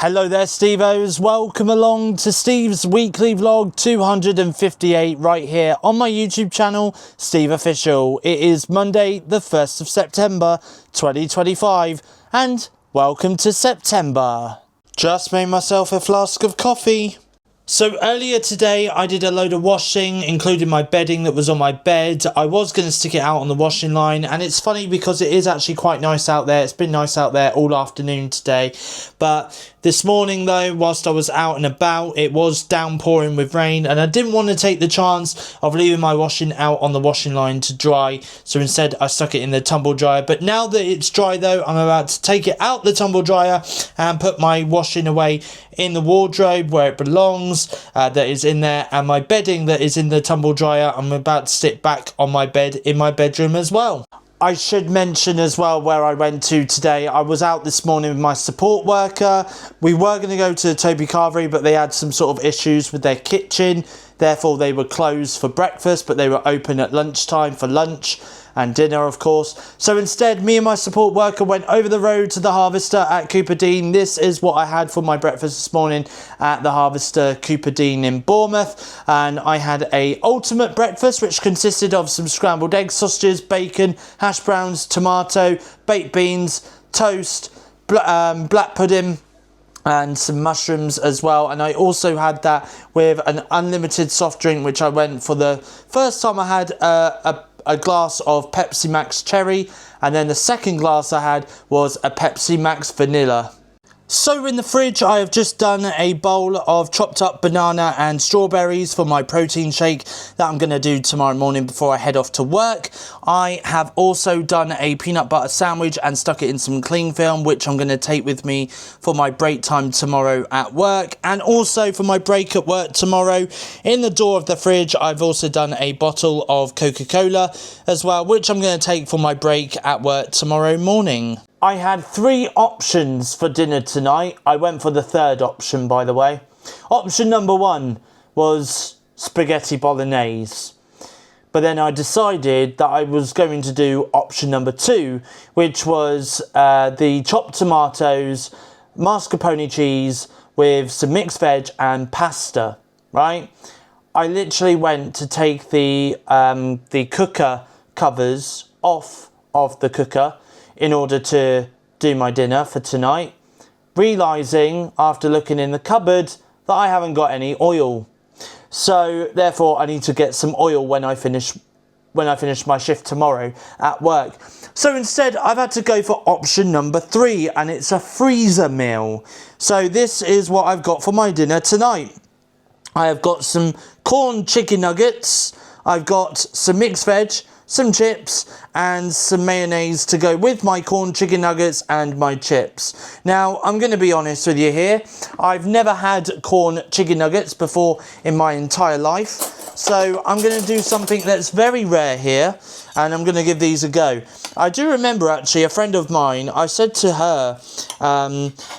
Hello there, Stevos. Welcome along to Steve's weekly vlog 258 right here on my YouTube channel, Steve Official. It is Monday, the 1st of September, 2025, and welcome to September. Just made myself a flask of coffee. So earlier today I did a load of washing, including my bedding that was on my bed. I was going to stick it out on the washing line, and it's funny because it is actually quite nice out there. It's been nice out there all afternoon today, but this morning though, whilst I was out and about, it was downpouring with rain, and I didn't want to take the chance of leaving my washing out on the washing line to dry, so instead I stuck it in the tumble dryer. But now that it's dry though, I'm about to take it out the tumble dryer and put my washing away in the wardrobe where it belongs, that is in there, and my bedding that is in the tumble dryer I'm about to sit back on my bed in my bedroom as well. I should mention as well where I went to today. I was out this morning with my support worker. We were going to go to Toby Carvery, but they had some sort of issues with their kitchen. Therefore, they were closed for breakfast, but they were open at lunchtime for lunch and dinner, of course. So instead, me and my support worker went over the road to the Harvester at Cooperdene. This is what I had for my breakfast this morning at the Harvester Cooperdene in Bournemouth. And I had a ultimate breakfast, which consisted of some scrambled eggs, sausages, bacon, hash browns, tomato, baked beans, toast, black pudding, and some mushrooms as well. And I also had that with an unlimited soft drink, which I went for the first time. I had a glass of Pepsi Max Cherry, and then the second glass I had was a Pepsi Max Vanilla. So in the fridge, I have just done a bowl of chopped up banana and strawberries for my protein shake that I'm going to do tomorrow morning before I head off to work. I have also done a peanut butter sandwich and stuck it in some cling film, which I'm going to take with me for my break time tomorrow at work. And also for my break at work tomorrow, in the door of the fridge, I've also done a bottle of Coca-Cola as well, which I'm going to take for my break at work tomorrow morning. I had three options for dinner tonight. I went for the third option, by the way. Option number one was spaghetti bolognese. But then I decided that I was going to do option number two, which was the chopped tomatoes, mascarpone cheese with some mixed veg and pasta, right? I literally went to take the cooker covers off of the cooker in order to do my dinner for tonight, realising after looking in the cupboard that I haven't got any oil. So therefore I need to get some oil when I finish my shift tomorrow at work. So instead I've had to go for option number three, and it's a freezer meal. So this is what I've got for my dinner tonight. I have got some QUORN chicken nuggets, I've got some mixed veg, some chips, and some mayonnaise to go with my QUORN chicken nuggets and my chips. Now, I'm going to be honest with you here. I've never had QUORN chicken nuggets before in my entire life. So I'm going to do something that's very rare here, and I'm going to give these a go. I do remember, actually, a friend of mine, I said to her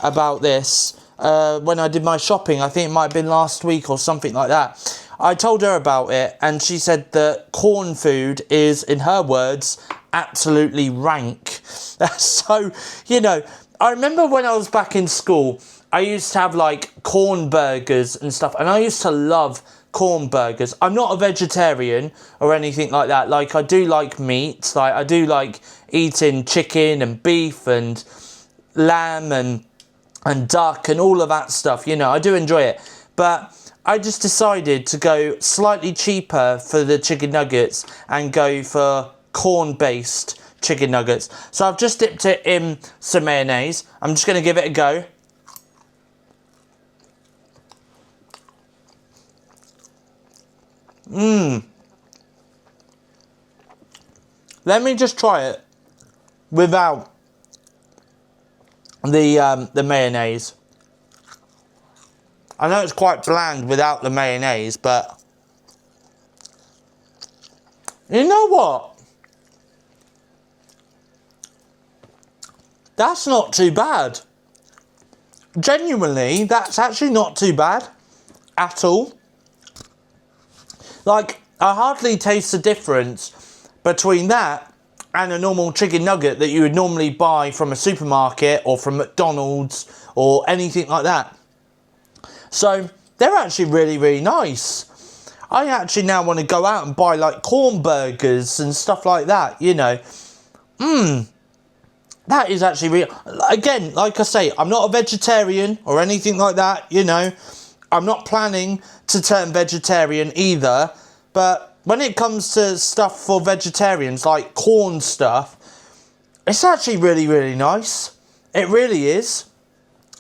about this when I did my shopping. I think it might have been last week or something like that. I told her about it, and she said that QUORN food is, in her words, absolutely rank. So, you know, I remember when I was back in school, I used to have like QUORN burgers and stuff, and I used to love QUORN burgers. I'm not a vegetarian or anything like that. Like, I do like meat. Like, I do like eating chicken and beef and lamb and duck and all of that stuff. You know, I do enjoy it. But I just decided to go slightly cheaper for the chicken nuggets and go for QUORN-based chicken nuggets. So I've just dipped it in some mayonnaise. I'm just going to give it a go. Let me just try it without the mayonnaise. I know it's quite bland without the mayonnaise, but you know what? That's not too bad. Genuinely, that's actually not too bad at all. Like, I hardly taste the difference between that and a normal chicken nugget that you would normally buy from a supermarket or from McDonald's or anything like that. So they're actually really, really nice. I actually now want to go out and buy like QUORN burgers and stuff like that, you know. That is actually real. Again, like I say, I'm not a vegetarian or anything like that, you know. I'm not planning to turn vegetarian either. But when it comes to stuff for vegetarians, like QUORN stuff, it's actually really, really nice. It really is.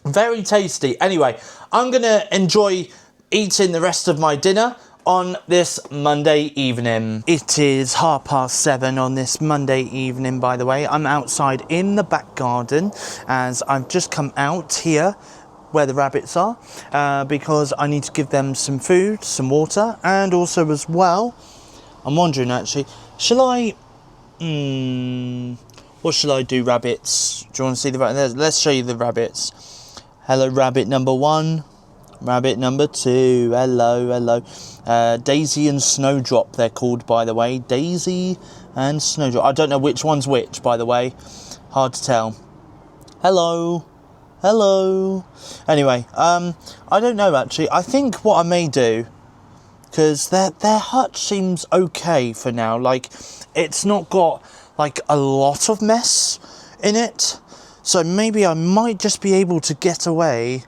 Very tasty. Anyway, I'm going to enjoy eating the rest of my dinner on this Monday evening. It is 7:30 on this Monday evening, by the way. I'm outside in the back garden as I've just come out here where the rabbits are because I need to give them some food, some water, and also as well, I'm wondering actually, shall I, what shall I do, rabbits? Do you want to see the rabbits? Let's show you the rabbits. Hello, rabbit number 1. Rabbit number 2, hello. Daisy and Snowdrop, they're called, by the way. Daisy and Snowdrop. I don't know which one's which, by the way. Hard to tell. Hello. Anyway, I don't know, actually. I think what I may do, because their hutch seems okay for now. Like, it's not got, like, a lot of mess in it. So maybe I might just be able to get away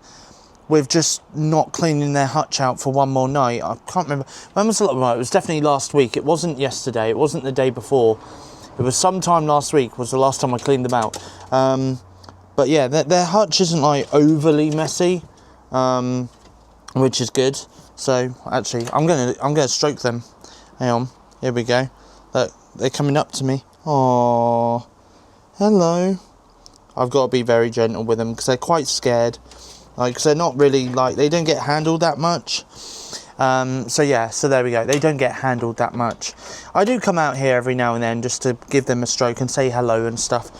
with just not cleaning their hutch out for one more night. I can't remember. When was it? Well, it was definitely last week. It wasn't yesterday. It wasn't the day before. It was sometime last week was the last time I cleaned them out. But yeah, their hutch isn't like overly messy, which is good. So actually, I'm gonna stroke them. Hang on. Here we go. Look, they're coming up to me. Oh, hello. I've got to be very gentle with them because they're quite scared. Like, cause they're not really, like, they don't get handled that much. So yeah, so there we go. They don't get handled that much. I do come out here every now and then just to give them a stroke and say hello and stuff.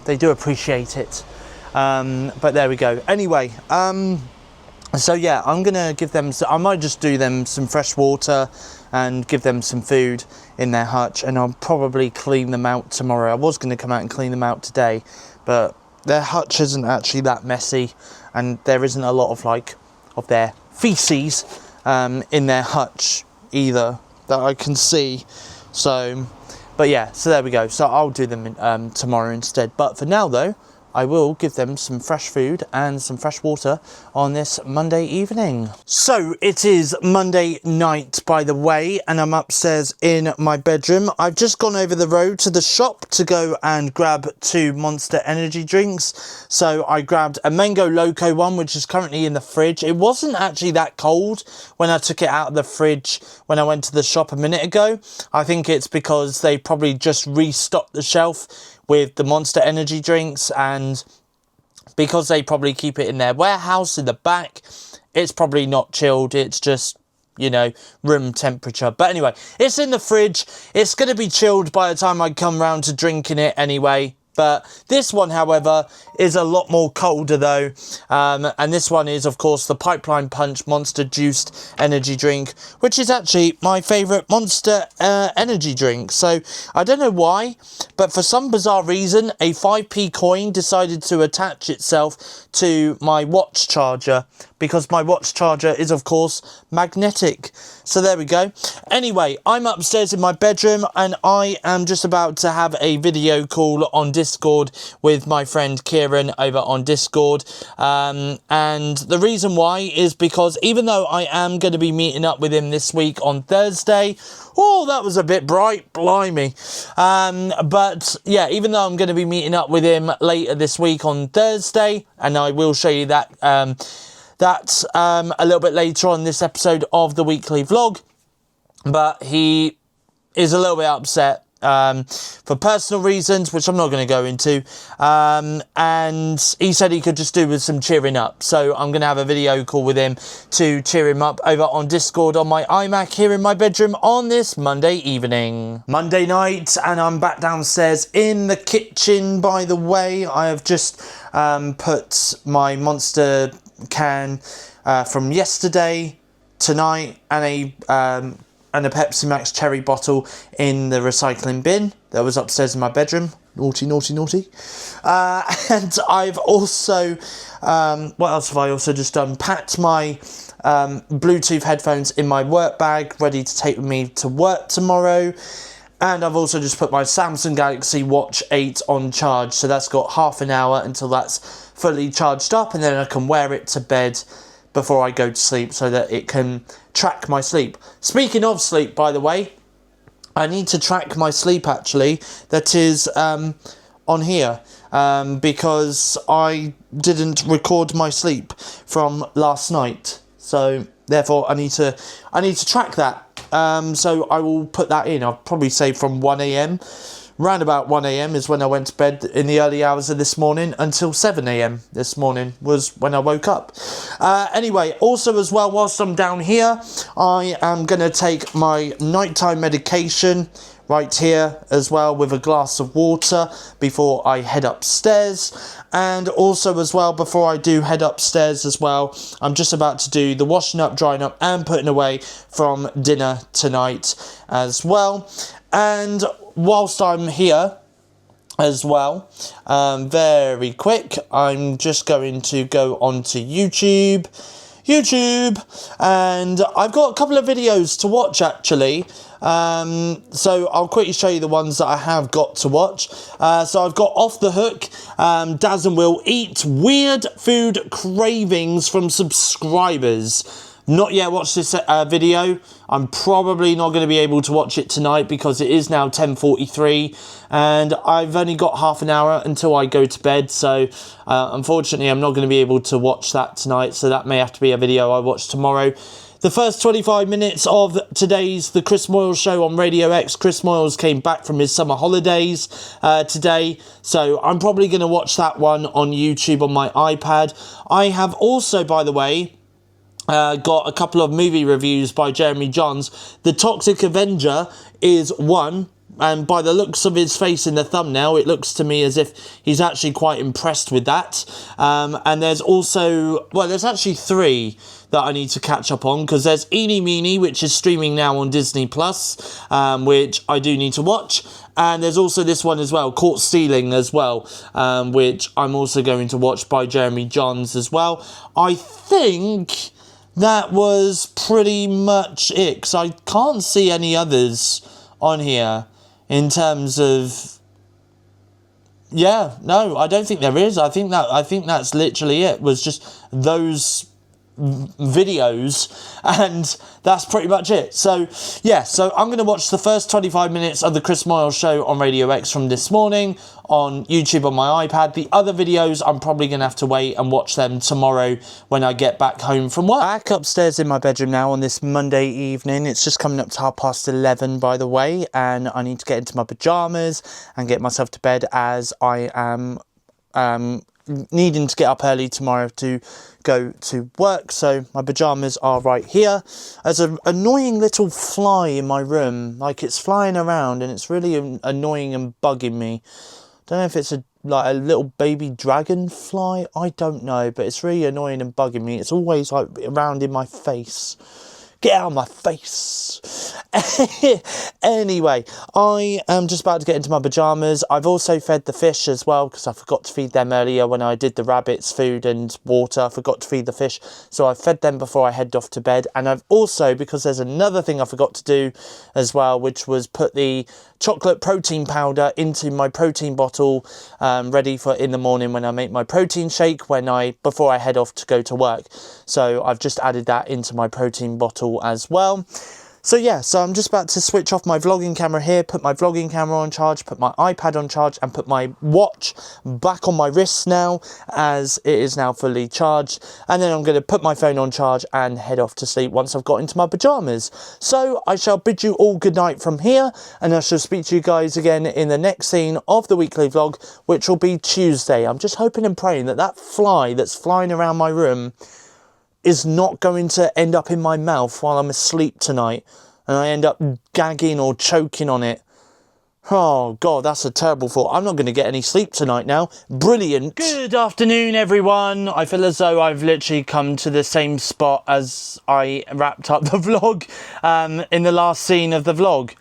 They do appreciate it. But there we go. Anyway, so yeah, I'm going to give them, I might just do them some fresh water and give them some food in their hutch. And I'll probably clean them out tomorrow. I was going to come out and clean them out today, but their hutch isn't actually that messy. And there isn't a lot of of their feces in their hutch either that I can see. So, but yeah, so there we go. So I'll do them tomorrow instead. But for now though, I will give them some fresh food and some fresh water on this Monday evening. So it is Monday night, by the way, and I'm upstairs in my bedroom. I've just gone over the road to the shop to go and grab 2 Monster energy drinks. So I grabbed a Mango Loco one, which is currently in the fridge. It wasn't actually that cold when I took it out of the fridge when I went to the shop a minute ago. I think it's because they probably just restocked the shelf with the Monster energy drinks, and because they probably keep it in their warehouse in the back, it's probably not chilled. It's just, you know, room temperature. But anyway, it's in the fridge. It's going to be chilled by the time I come round to drinking it anyway. But this one, however, is a lot more colder though. And this one is, of course, the Pipeline Punch Monster Juiced Energy Drink, which is actually my favourite Monster energy drink. So I don't know why, but for some bizarre reason, a 5p coin decided to attach itself to my watch charger, because my watch charger is, of course, magnetic. So there we go. Anyway, I'm upstairs in my bedroom and I am just about to have a video call on Discord with my friend Kieran over on Discord. And the reason why is because even though I am going to be meeting up with him this week on Thursday, oh, that was a bit bright, blimey. But yeah, even though I'm going to be meeting up with him later this week on Thursday, and I will show you that a little bit later on this episode of the weekly vlog, but he is a little bit upset for personal reasons, which I'm not going to go into, and he said he could just do with some cheering up. So I'm going to have a video call with him to cheer him up over on Discord on my iMac here in my bedroom on this Monday evening. Monday night, and I'm back downstairs in the kitchen, by the way. I have just put my Monster can from yesterday, tonight, and a and a Pepsi Max cherry bottle in the recycling bin that was upstairs in my bedroom. Naughty, naughty, naughty. And I've also, what else have I also just done? Packed my Bluetooth headphones in my work bag, ready to take with me to work tomorrow. And I've also just put my Samsung Galaxy Watch 8 on charge. So that's got half an hour until that's fully charged up. And then I can wear it to bed before I go to sleep so that it can track my sleep. Speaking of sleep, by the way, I need to track my sleep actually. That is on here because I didn't record my sleep from last night. So therefore I need to track that. So I will put that in. I'll probably say from 1 a.m. Round about 1 a.m. is when I went to bed in the early hours of this morning until 7 a.m. this morning was when I woke up. Anyway, also as well, whilst I'm down here, I am going to take my nighttime medication right here as well with a glass of water before I head upstairs. And also as well, before I do head upstairs as well, I'm just about to do the washing up, drying up and putting away from dinner tonight as well. And whilst I'm here as well, very quick, I'm just going to go onto YouTube, and I've got a couple of videos to watch actually. So I'll quickly show you the ones that I have got to watch. So I've got Off the Hook, Daz and Will eat weird food cravings from subscribers. Not yet watched this video. I'm probably not going to be able to watch it tonight because it is now 10:43 and I've only got half an hour until I go to bed. So unfortunately I'm not going to be able to watch that tonight. So that may have to be a video I watch tomorrow. The first 25 minutes of today's The Chris Moyles Show on Radio X. Chris Moyles came back from his summer holidays today. So I'm probably going to watch that one on YouTube on my iPad. I have also, by the way, got a couple of movie reviews by Jeremy Johns. The Toxic Avenger is one, and by the looks of his face in the thumbnail, it looks to me as if he's actually quite impressed with that. And there's also, well, there's actually three that I need to catch up on, because there's Eeny Meeny, which is streaming now on Disney+, which I do need to watch. And there's also this one as well, Caught Stealing as well, which I'm also going to watch by Jeremy Johns as well. I think that was pretty much it, because I can't see any others on here in terms of, yeah, no, I don't think there is. I think that's literally it, was just those videos, and that's pretty much it. So yeah, so I'm going to watch the first 25 minutes of the Chris Moyles Show on Radio X from this morning on YouTube on my iPad. The other videos I'm probably going to have to wait and watch them tomorrow when I get back home from work. Back upstairs in my bedroom now on this Monday evening. It's just coming up to 11:30 by the way, and I need to get into my pyjamas and get myself to bed, as I am needing to get up early tomorrow to go to work. So my pyjamas are right here. There's an annoying little fly in my room, like it's flying around and it's really annoying and bugging me. Don't know if it's like a little baby dragonfly, I don't know, but it's really annoying and bugging me. It's always like around in my face. Get out of my face. Anyway, I am just about to get into my pyjamas. I've also fed the fish as well, because I forgot to feed them earlier when I did the rabbits food and water. I forgot to feed the fish. So I fed them before I headed off to bed. And I've also, because there's another thing I forgot to do as well, which was put the chocolate protein powder into my protein bottle, ready for in the morning when I make my protein shake before I head off to go to work. So I've just added that into my protein bottle as well. So yeah, so I'm just about to switch off my vlogging camera here, put my vlogging camera on charge, put my iPad on charge, and put my watch back on my wrists now, as it is now fully charged. And then I'm going to put my phone on charge and head off to sleep once I've got into my pyjamas. So I shall bid you all good night from here, and I shall speak to you guys again in the next scene of the weekly vlog, which will be Tuesday. I'm just hoping and praying that that fly that's flying around my room is not going to end up in my mouth while I'm asleep tonight and I end up gagging or choking on it. Oh, God, that's a terrible thought. I'm not going to get any sleep tonight now. Brilliant. Good afternoon, everyone. I feel as though I've literally come to the same spot as I wrapped up the vlog in the last scene of the vlog.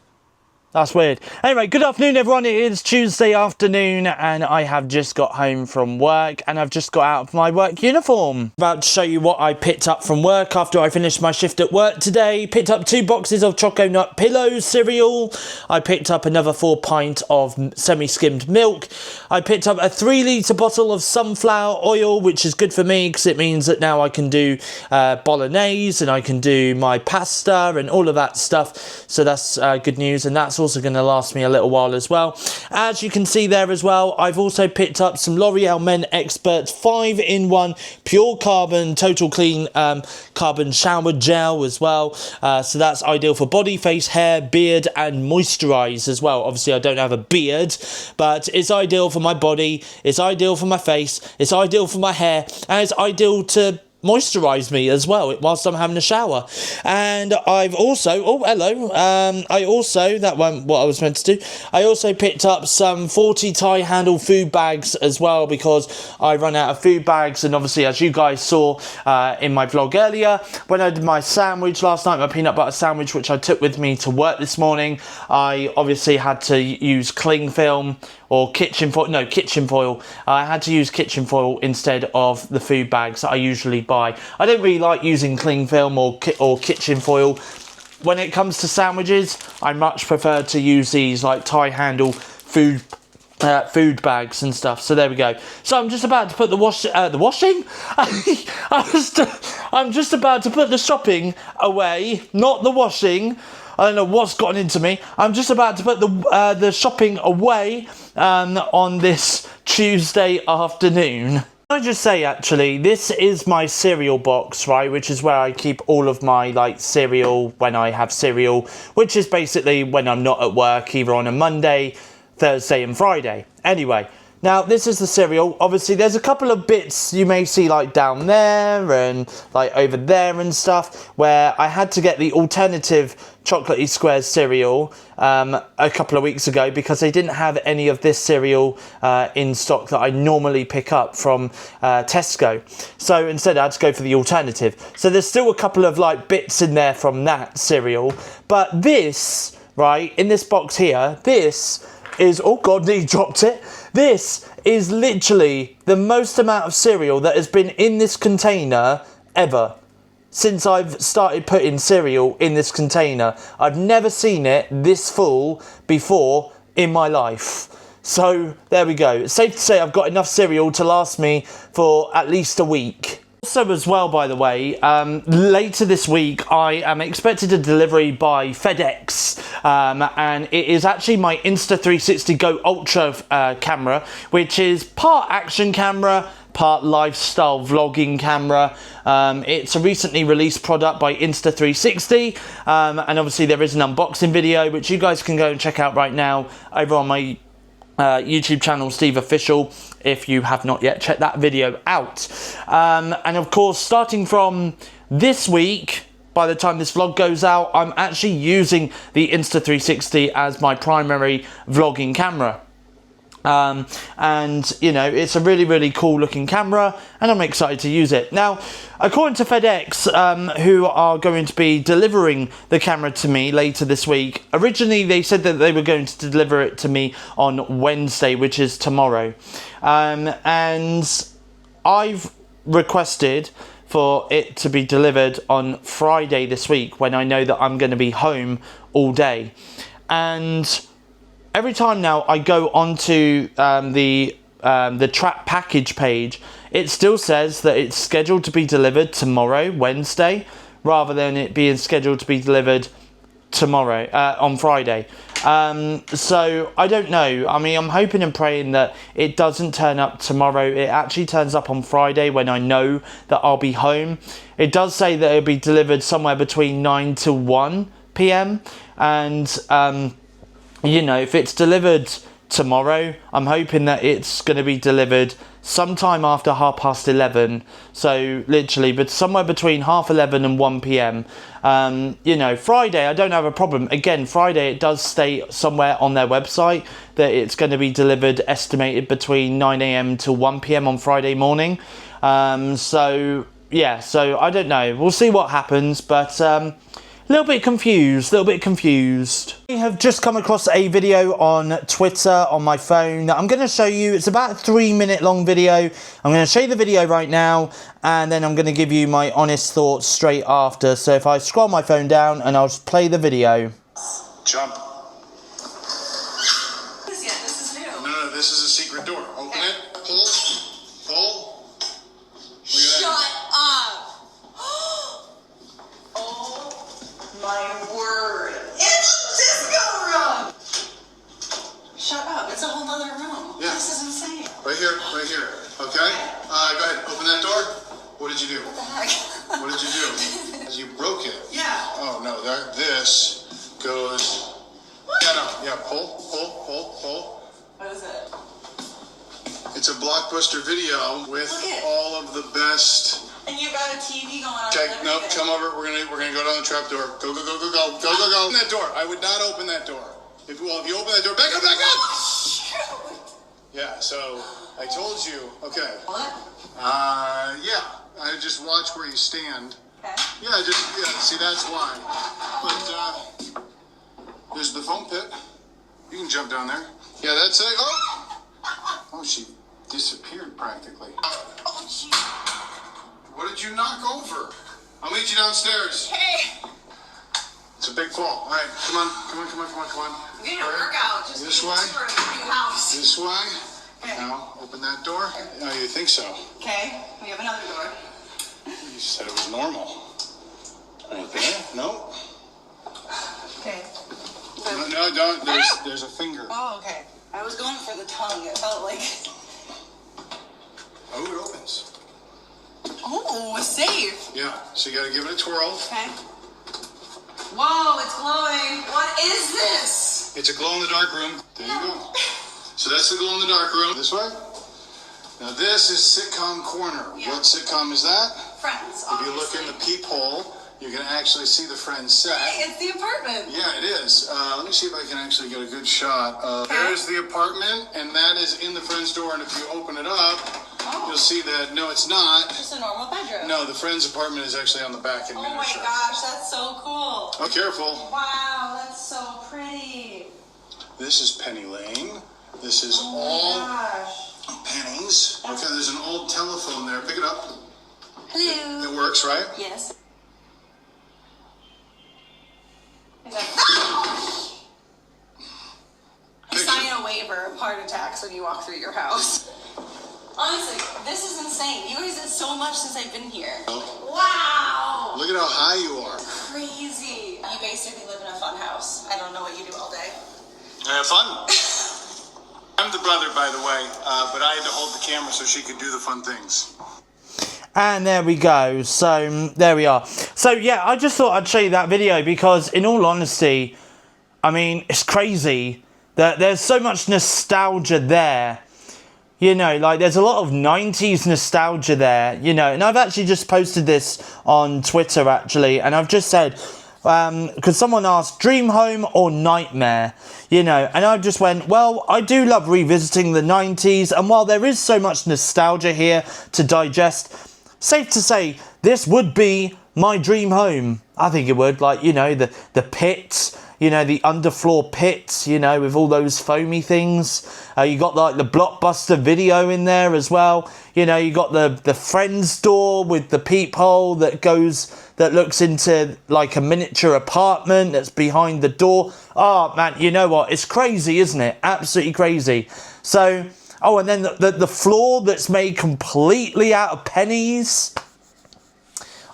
That's weird. Anyway, good afternoon, everyone. It is Tuesday afternoon and I have just got home from work and I've just got out of my work uniform. About to show you what I picked up from work after I finished my shift at work today. Picked up 2 boxes of Choco Nut Pillows cereal. I picked up another 4 pints of semi-skimmed milk. I picked up a 3-litre bottle of sunflower oil, which is good for me because it means that now I can do bolognese and I can do my pasta and all of that stuff. So that's good news, and that's also going to last me a little while as well. As you can see there as well, I've also picked up some L'Oreal Men Expert 5-in-1 Pure Carbon Total Clean Carbon Shower Gel as well. So that's ideal for body, face, hair, beard and moisturise as well. Obviously I don't have a beard, but it's ideal for my body, it's ideal for my face, it's ideal for my hair, and it's ideal to moisturize me as well whilst I'm having a shower. And I've also, oh hello, I also, that wasn't what I was meant to do, I also picked up some 40 tie handle food bags as well, because I run out of food bags. And obviously, as you guys saw in my vlog earlier, when I did my sandwich last night, my peanut butter sandwich, which I took with me to work this morning, I obviously had to use cling film or kitchen foil. I had to use kitchen foil instead of the food bags that I usually buy. I don't really like using cling film or kitchen foil. When it comes to sandwiches, I much prefer to use these like tie handle food bags and stuff. So there we go. So I'm just about to put the washing. I'm just about to put the shopping away, not the washing. I don't know what's gotten into me. I'm just about to put the shopping away on this Tuesday afternoon. Can I just say, actually, this is my cereal box, right, which is where I keep all of my like cereal when I have cereal, which is basically when I'm not at work, either on a Monday, Thursday and Friday. Anyway, now this is the cereal. Obviously there's a couple of bits you may see like down there and like over there and stuff where I had to get the alternative Chocolatey Squares cereal a couple of weeks ago because they didn't have any of this cereal in stock that I normally pick up from Tesco. So instead I had to go for the alternative. So there's still a couple of like bits in there from that cereal, but this, right, in this box here, this is, oh god, he dropped it. This is literally the most amount of cereal that has been in this container ever. Since I've started putting cereal in this container, I've never seen it this full before in my life. So there we go. It's safe to say I've got enough cereal to last me for at least a week. Also as well, by the way, later this week I am expected a delivery by FedEx, and it is actually my Insta360 Go Ultra camera, which is part action camera, part lifestyle vlogging camera. It's a recently released product by Insta360, and obviously there is an unboxing video which you guys can go and check out right now over on my YouTube channel, Steve Official, if you have not yet checked that video out. And of course, starting from this week, by the time this vlog goes out, I'm actually using the Insta360 as my primary vlogging camera. And you know, it's a really cool looking camera and I'm excited to use it. Now, according to FedEx, who are going to be delivering the camera to me later this week, originally they said that they were going to deliver it to me on Wednesday, which is tomorrow, and I've requested for it to be delivered on Friday this week, when I know that I'm going to be home all day. And every time now I go onto the track package page, it still says that it's scheduled to be delivered tomorrow, Wednesday, rather than it being scheduled to be delivered tomorrow, on Friday. So I don't know. I mean, I'm hoping and praying that it doesn't turn up tomorrow. It actually turns up on Friday when I know that I'll be home. It does say that it'll be delivered somewhere between 9 to 1 p.m. and you know, if it's delivered tomorrow. I'm hoping that it's going to be delivered sometime after 11:30. So literally, but somewhere between 11:30 and 1 p.m. You know, Friday, I don't have a problem. Again, Friday, it does state somewhere on their website that it's going to be delivered, estimated between 9 a.m. to 1 p.m. on Friday morning. So yeah, so I don't know. We'll see what happens, but a little bit confused. I have just come across a video on Twitter on my phone that I'm going to show you. It's about a 3-minute long video. I'm going to show you the video right now, and then I'm going to give you my honest thoughts straight after. So if I scroll my phone down, and I'll just play the video. Jump. This is new. No, this is a secret door. Open it. Pull. Shut up. Oh my word. It's a disco room. Shut up. It's a whole other room. Yeah. This is insane. Right here. Okay? Go ahead. Open that door. What did you do? What the heck? What did you do? You broke it. Yeah. Oh, no. This goes... What? Yeah. Pull. What is it? It's a Blockbuster video with all of the best... And you got a TV going on. Okay, no, come over. We're gonna go down the trap door. Go. Open that door. I would not open that door. If you open that door, back up. Yeah, so I told you. Okay. What? Yeah. I just watch where you stand. Okay. Yeah, see, that's why. But, there's the foam pit. You can jump down there. Yeah, that's it. Oh, she disappeared practically. Oh, jeez. What did you knock over? I'll meet you downstairs. Hey. It's a big fall. All right, come on. I'm getting a workout. Just This way. For a new house. This way. Okay. Now, open that door. Oh, you think so? Okay. We have another door. You said it was normal. Right there? No. Okay. No, don't. There's a finger. Oh, okay. I was going for the tongue. It felt like... Oh, it opens. Oh, a safe. Yeah, so you gotta give it a twirl. Okay. Whoa, it's glowing. What is this? It's a glow-in-the-dark room. There you go. So that's the glow-in-the-dark room. This way. Now this is Sitcom Corner. Yeah. What sitcom is that? Friends, If you look in the peephole, you can actually see the Friends set. Hey, it's the apartment. Yeah, it is. Let me see if I can actually get a good shot. There's the apartment, and that is in the Friends door. And if you open it up, you'll see that, no, it's not. Just a normal bedroom. No, the Friends apartment is actually on the back in Oh my miniature. gosh, that's so cool. Oh, careful. Wow, that's so pretty. This is Penny Lane. This is Oh all my gosh. pennies. Okay, there's an old telephone there. Pick it up. Hello. It works, right? Yes. I sign a waiver of heart attacks when you walk through your house. Honestly, this is insane. You guys did so much since I've been here. Wow! Look at how high you are. Crazy. You basically live in a fun house. I don't know what you do all day. I have fun. I'm the brother, by the way, but I had to hold the camera so she could do the fun things. And there we go. So there we are. So yeah, I just thought I'd show you that video because in all honesty, I mean, it's crazy that there's so much nostalgia there. You know, like there's a lot of 90s nostalgia there, you know, and I've actually just posted this on Twitter actually, and I've just said, because someone asked dream home or nightmare, you know, and I just went, well, I do love revisiting the 90s, and while there is so much nostalgia here to digest, safe to say this would be my dream home. I think it would, like, you know, the pit, you know, the underfloor pit, you know, with all those foamy things. You got like the Blockbuster video in there as well. You know, you got the Friends door with the peephole that looks into like a miniature apartment that's behind the door. Oh man, you know what? It's crazy, isn't it? Absolutely crazy. So, oh, and then the floor that's made completely out of pennies.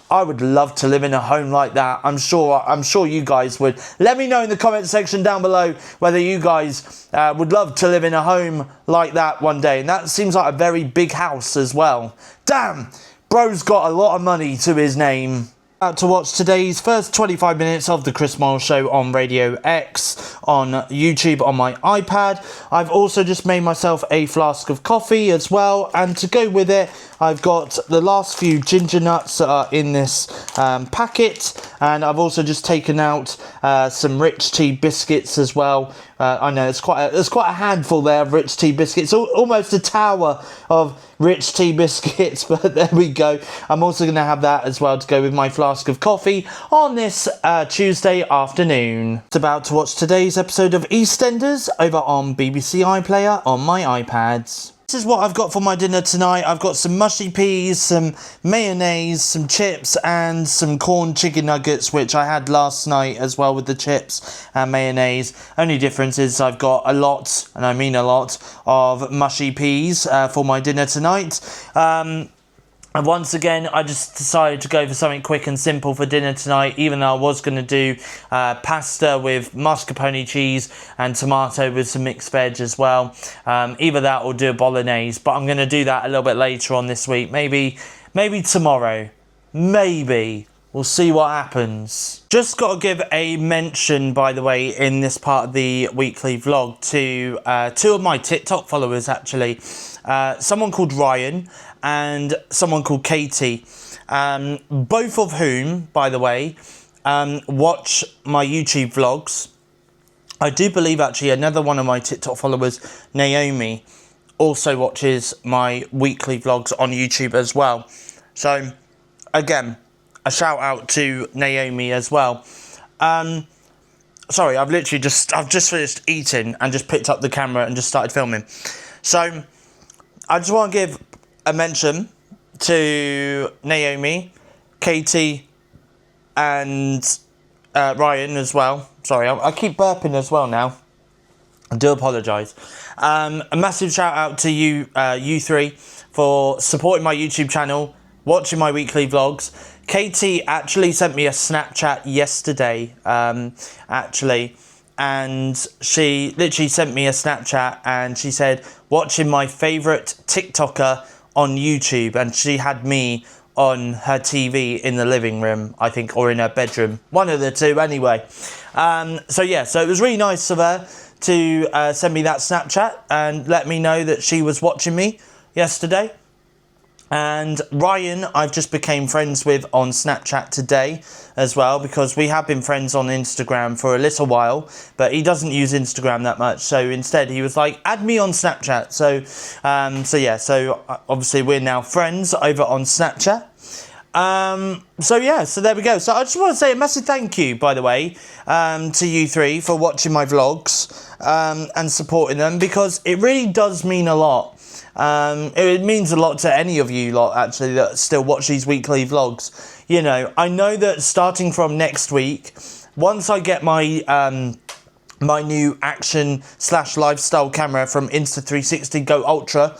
I would love to live in a home like that. I'm sure you guys would. Let me know in the comment section down below whether you guys would love to live in a home like that one day. And that seems like a very big house as well. Damn, bro's got a lot of money to his name. About to watch today's first 25 minutes of the Chris Moyle Show on Radio X on YouTube on my iPad. I've also just made myself a flask of coffee as well, and to go with it I've got the last few ginger nuts that are in this packet, and I've also just taken out some rich tea biscuits as well. I know there's quite a handful there of rich tea biscuits, almost a tower of rich tea biscuits, but there we go. I'm also going to have that as well to go with my flask of coffee on this Tuesday afternoon. It's about to watch today's episode of EastEnders over on BBC iPlayer on my iPads. This is what I've got for my dinner tonight. I've got some mushy peas, some mayonnaise, some chips, and some corn chicken nuggets, which I had last night as well with the chips and mayonnaise. Only difference is I've got a lot, and I mean a lot, of mushy peas for my dinner tonight. And once again, I just decided to go for something quick and simple for dinner tonight, even though I was going to do pasta with mascarpone cheese and tomato with some mixed veg as well. Either that or do a bolognese, but I'm going to do that a little bit later on this week. Maybe tomorrow. Maybe. We'll see what happens. Just got to give a mention, by the way, in this part of the weekly vlog to two of my TikTok followers, actually. Someone called Ryan and someone called Katie, both of whom, by the way, watch my YouTube vlogs. I do believe, actually, another one of my TikTok followers, Naomi, also watches my weekly vlogs on YouTube as well. So, again, a shout out to Naomi as well. Sorry, I've just finished eating and just picked up the camera and just started filming. So, I just want to give a mention to Naomi, Katie, and Ryan as well. Sorry, I keep burping as well now. I do apologise. A massive shout out to you, you three, for supporting my YouTube channel, watching my weekly vlogs. Katie actually sent me a Snapchat yesterday, actually. And she literally sent me a Snapchat and she said, watching my favourite TikToker on YouTube, and she had me on her TV in the living room, I think, or in her bedroom. One of the two anyway. So yeah, so it was really nice of her to send me that Snapchat and let me know that she was watching me yesterday. And Ryan, I've just became friends with on Snapchat today as well, because we have been friends on Instagram for a little while, but he doesn't use Instagram that much. So instead he was like, add me on Snapchat. So obviously we're now friends over on Snapchat. So there we go. So I just want to say a massive thank you, by the way, to you three for watching my vlogs and supporting them, because it really does mean a lot. It means a lot to any of you lot, actually, that still watch these weekly vlogs. You know, I know that starting from next week, once I get my my new action/lifestyle camera from Insta360 Go Ultra,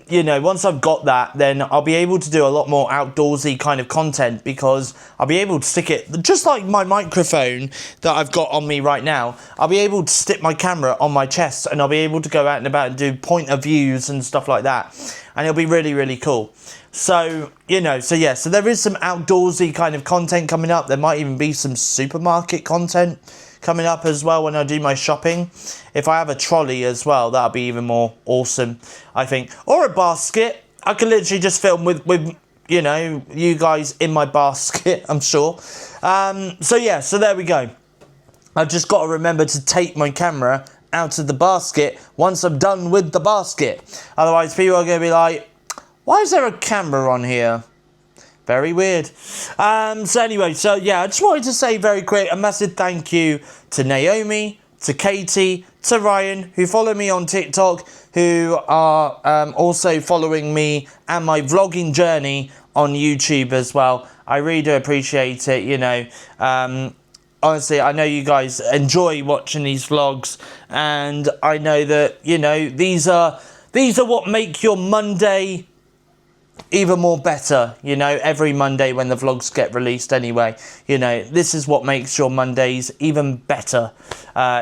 you know, once I've got that, then I'll be able to do a lot more outdoorsy kind of content, because I'll be able to stick it, just like my microphone that I've got on me right now, I'll be able to stick my camera on my chest and I'll be able to go out and about and do point of views and stuff like that, and it'll be really, really cool. So, you know, so there is some outdoorsy kind of content coming up. There might even be some supermarket content coming up as well when I do my shopping. If I have a trolley as well, that'll be even more awesome, I think. Or a basket. I could literally just film with you know, you guys in my basket, I'm sure. So there we go. I've just got to remember to take my camera out of the basket once I'm done with the basket. Otherwise, people are going to be like, why is there a camera on here? Very weird. So anyway, I just wanted to say very quick, a massive thank you to Naomi, to Katie, to Ryan, who follow me on TikTok, who are also following me and my vlogging journey on YouTube as well. I really do appreciate it, you know. Honestly, I know you guys enjoy watching these vlogs, and I know that, you know, these are what make your Monday even more better, you know, every Monday when the vlogs get released anyway. You know, this is what makes your Mondays even better,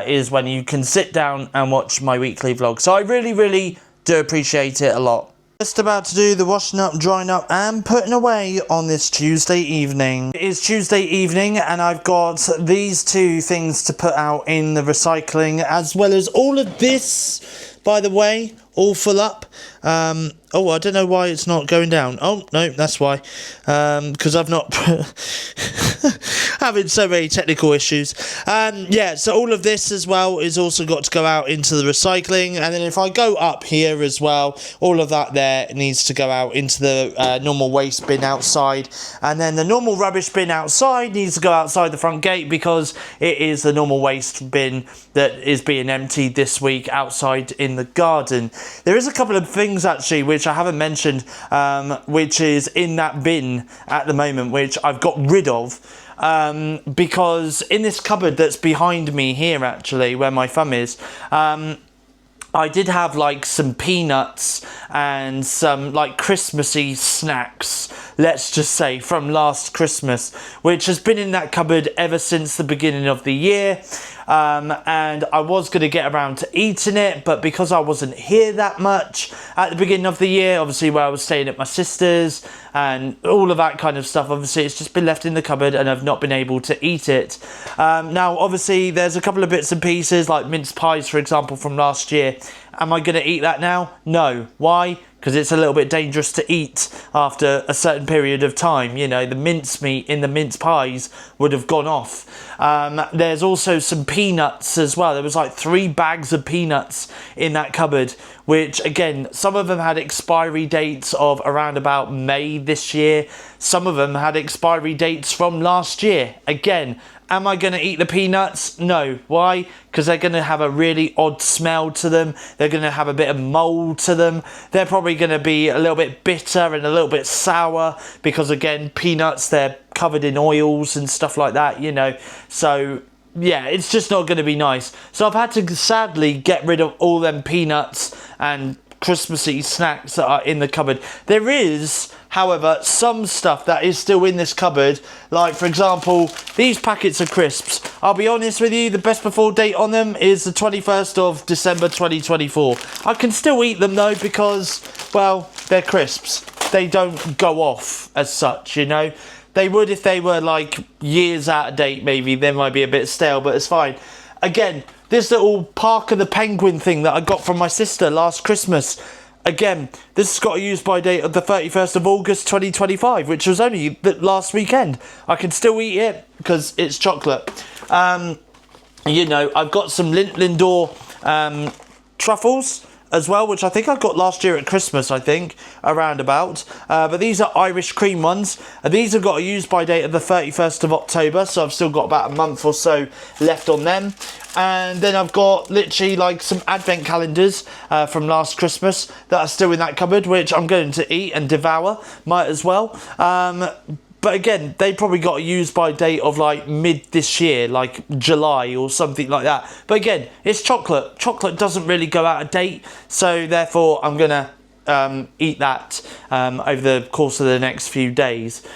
is when you can sit down and watch my weekly vlog. So I really, really do appreciate it a lot. Just about to do the washing up, drying up and putting away on this Tuesday evening. It is Tuesday evening and I've got these two things to put out in the recycling, as well as all of this, by the way, all full up. Oh, I don't know why it's not going down. Oh, no, that's why. Because I've not... having so many technical issues. Yeah, so all of this as well is also got to go out into the recycling. And then if I go up here as well, all of that there needs to go out into the normal waste bin outside. And then the normal rubbish bin outside needs to go outside the front gate, because it is the normal waste bin that is being emptied this week outside in the garden. There is a couple of things actually which I haven't mentioned, which is in that bin at the moment, which I've got rid of. Because in this cupboard that's behind me here, actually, where my thumb is, I did have like some peanuts and some like Christmassy snacks, let's just say, from last Christmas, which has been in that cupboard ever since the beginning of the year. And I was going to get around to eating it, but because I wasn't here that much at the beginning of the year, obviously where I was staying at my sister's and all of that kind of stuff, obviously it's just been left in the cupboard and I've not been able to eat it. Now obviously there's a couple of bits and pieces like mince pies, for example, from last year. Am I going to eat that now? No. Why? Because it's a little bit dangerous to eat after a certain period of time. You know, the mincemeat in the mince pies would have gone off. There's also some peanuts as well. There was like 3 bags of peanuts in that cupboard, which again, some of them had expiry dates of around about May this year. Some of them had expiry dates from last year. Again, am I going to eat the peanuts? No. Why? Because they're going to have a really odd smell to them. They're going to have a bit of mould to them. They're probably going to be a little bit bitter and a little bit sour, because again, peanuts, they're covered in oils and stuff like that, you know. So yeah, it's just not going to be nice. So I've had to sadly get rid of all them peanuts and Christmassy snacks that are in the cupboard. There is, however, some stuff that is still in this cupboard, like for example these packets of crisps. I'll be honest with you, the best before date on them is the 21st of December 2024. I can still eat them though, because, well, they're crisps. They don't go off as such, you know. They would if they were like years out of date, maybe. They might be a bit stale, but it's fine. Again, this little Parker the Penguin thing that I got from my sister last Christmas. Again, this has got a use-by date of the 31st of August 2025, which was only the last weekend. I can still eat it because it's chocolate. You know, I've got some Lindor truffles as well, which I think I got last year at Christmas, I think, around about. But these are Irish cream ones. These have got a use-by date of the 31st of October, so I've still got about a month or so left on them. And then I've got literally like some advent calendars from last Christmas that are still in that cupboard, which I'm going to eat and devour, might as well. But again, they probably got a use-by date of like mid this year, like July or something like that. But again, it's chocolate. Chocolate doesn't really go out of date, so therefore I'm going to eat that over the course of the next few days.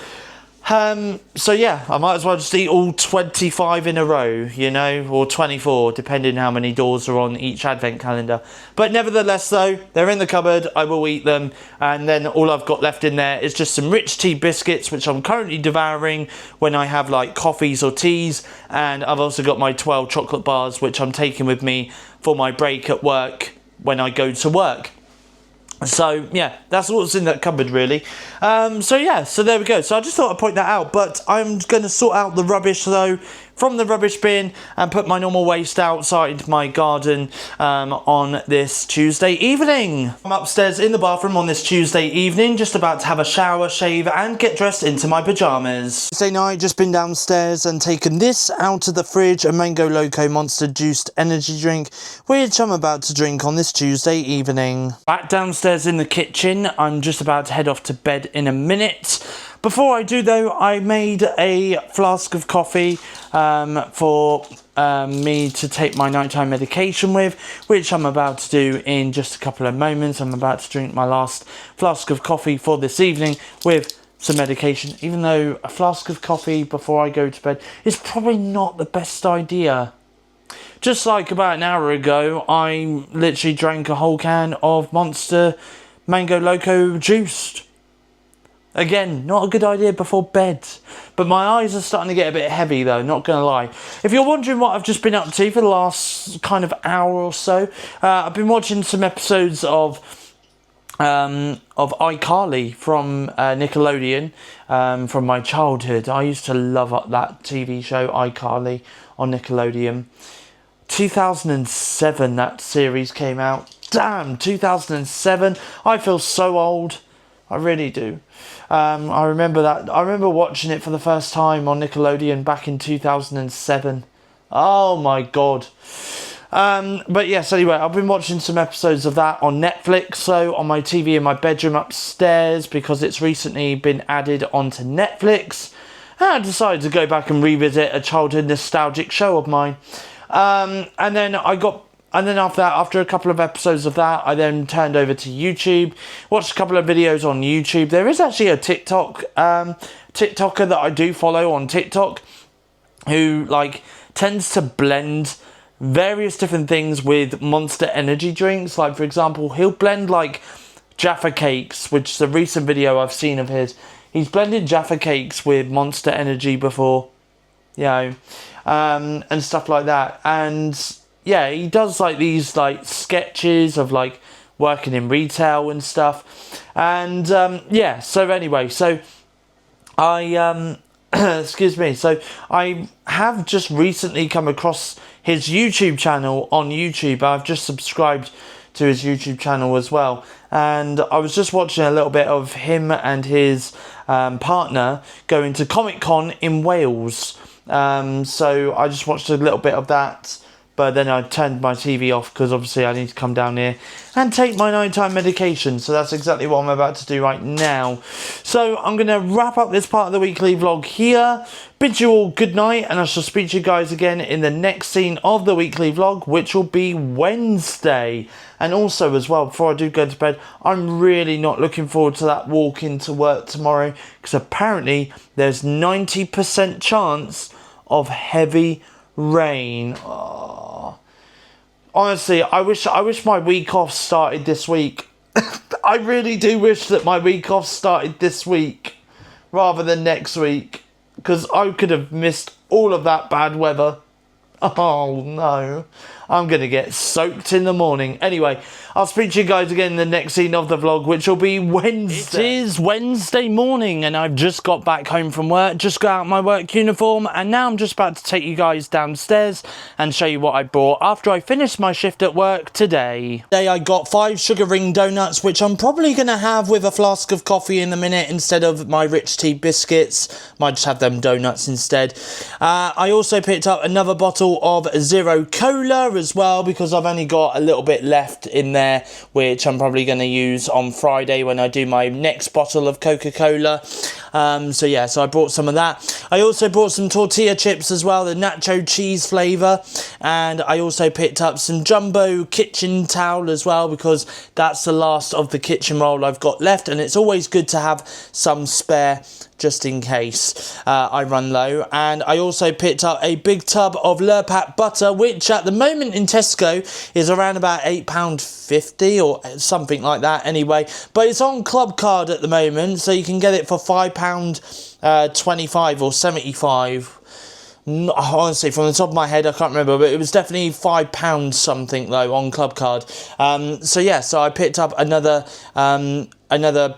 So yeah, I might as well just eat all 25 in a row, you know, or 24, depending how many doors are on each advent calendar. But nevertheless though, they're in the cupboard, I will eat them, and then all I've got left in there is just some rich tea biscuits, which I'm currently devouring when I have like coffees or teas, and I've also got my 12 chocolate bars, which I'm taking with me for my break at work when I go to work. So yeah, that's what's in that cupboard really. So yeah, so there we go. So I just thought I'd point that out, but I'm going to sort out the rubbish though from the rubbish bin and put my normal waste outside my garden on this Tuesday evening. I'm upstairs in the bathroom on this Tuesday evening, just about to have a shower, shave and get dressed into my pyjamas. Tuesday night, just been downstairs and taken this out of the fridge, a Mango Loco Monster Juiced energy drink, which I'm about to drink on this Tuesday evening. Back downstairs in the kitchen, I'm just about to head off to bed in a minute. Before I do though, I made a flask of coffee for me to take my nighttime medication with, which I'm about to do in just a couple of moments. I'm about to drink my last flask of coffee for this evening with some medication, even though a flask of coffee before I go to bed is probably not the best idea. Just like about an hour ago, I literally drank a whole can of Monster mango loco juiced. Again, not a good idea before bed. But my eyes are starting to get a bit heavy though, not going to lie. If you're wondering what I've just been up to for the last kind of hour or so, I've been watching some episodes of iCarly from Nickelodeon, from my childhood. I used to love that TV show, iCarly, on Nickelodeon. 2007 that series came out. Damn, 2007. I feel so old. I really do. I remember that. I remember watching it for the first time on Nickelodeon back in 2007. Oh my god. But yes, anyway, I've been watching some episodes of that on Netflix, so on my TV in my bedroom upstairs, because it's recently been added onto Netflix. And I decided to go back and revisit a childhood nostalgic show of mine. And then after a couple of episodes of that, I then turned over to YouTube, watched a couple of videos on YouTube. There is actually a TikToker that I do follow on TikTok who like tends to blend various different things with Monster energy drinks. Like, for example, he'll blend like Jaffa Cakes, which is a recent video I've seen of his. He's blended Jaffa Cakes with Monster Energy before, you know, and stuff like that. And yeah, he does like these like sketches of like working in retail and stuff. And yeah, so anyway, so I excuse me, so I have just recently come across his YouTube channel on YouTube. I've just subscribed to his YouTube channel as well, and I was just watching a little bit of him and his partner going to Comic-Con in Wales. So I just watched a little bit of that. But then I turned my TV off because obviously I need to come down here and take my nighttime medication. So that's exactly what I'm about to do right now. So I'm going to wrap up this part of the weekly vlog here. Bid you all good night, and I shall speak to you guys again in the next scene of the weekly vlog, which will be Wednesday. And also as well, before I do go to bed, I'm really not looking forward to that walk into work tomorrow, because apparently there's 90% chance of heavy rain. Oh. Honestly, I wish my week off started this week. I really do wish that my week off started this week rather than next week, because I could have missed all of that bad weather. Oh no, I'm going to get soaked in the morning. Anyway, I'll speak to you guys again in the next scene of the vlog, which will be Wednesday. It is Wednesday morning and I've just got back home from work, just got out my work uniform, and now I'm just about to take you guys downstairs and show you what I bought after I finished my shift at work today. Today I got 5 sugar ring donuts, which I'm probably going to have with a flask of coffee in a minute instead of my rich tea biscuits. Might just have them donuts instead. I also picked up another bottle of Zero Cola as well, because I've only got a little bit left in there, which I'm probably going to use on Friday when I do my next bottle of Coca-Cola. So yeah, so I brought some of that. I also brought some tortilla chips as well, the nacho cheese flavour, and I also picked up some jumbo kitchen towel as well, because that's the last of the kitchen roll I've got left, and it's always good to have some spare just in case I run low. And I also picked up a big tub of Lurpak butter, which at the moment in Tesco is around about £8.50 or something like that anyway, but it's on Club Card at the moment, so you can get it for £5.25 or 75. Honestly, from the top of my head I can't remember, but it was definitely £5 something though on Club Card. So yeah, so I picked up another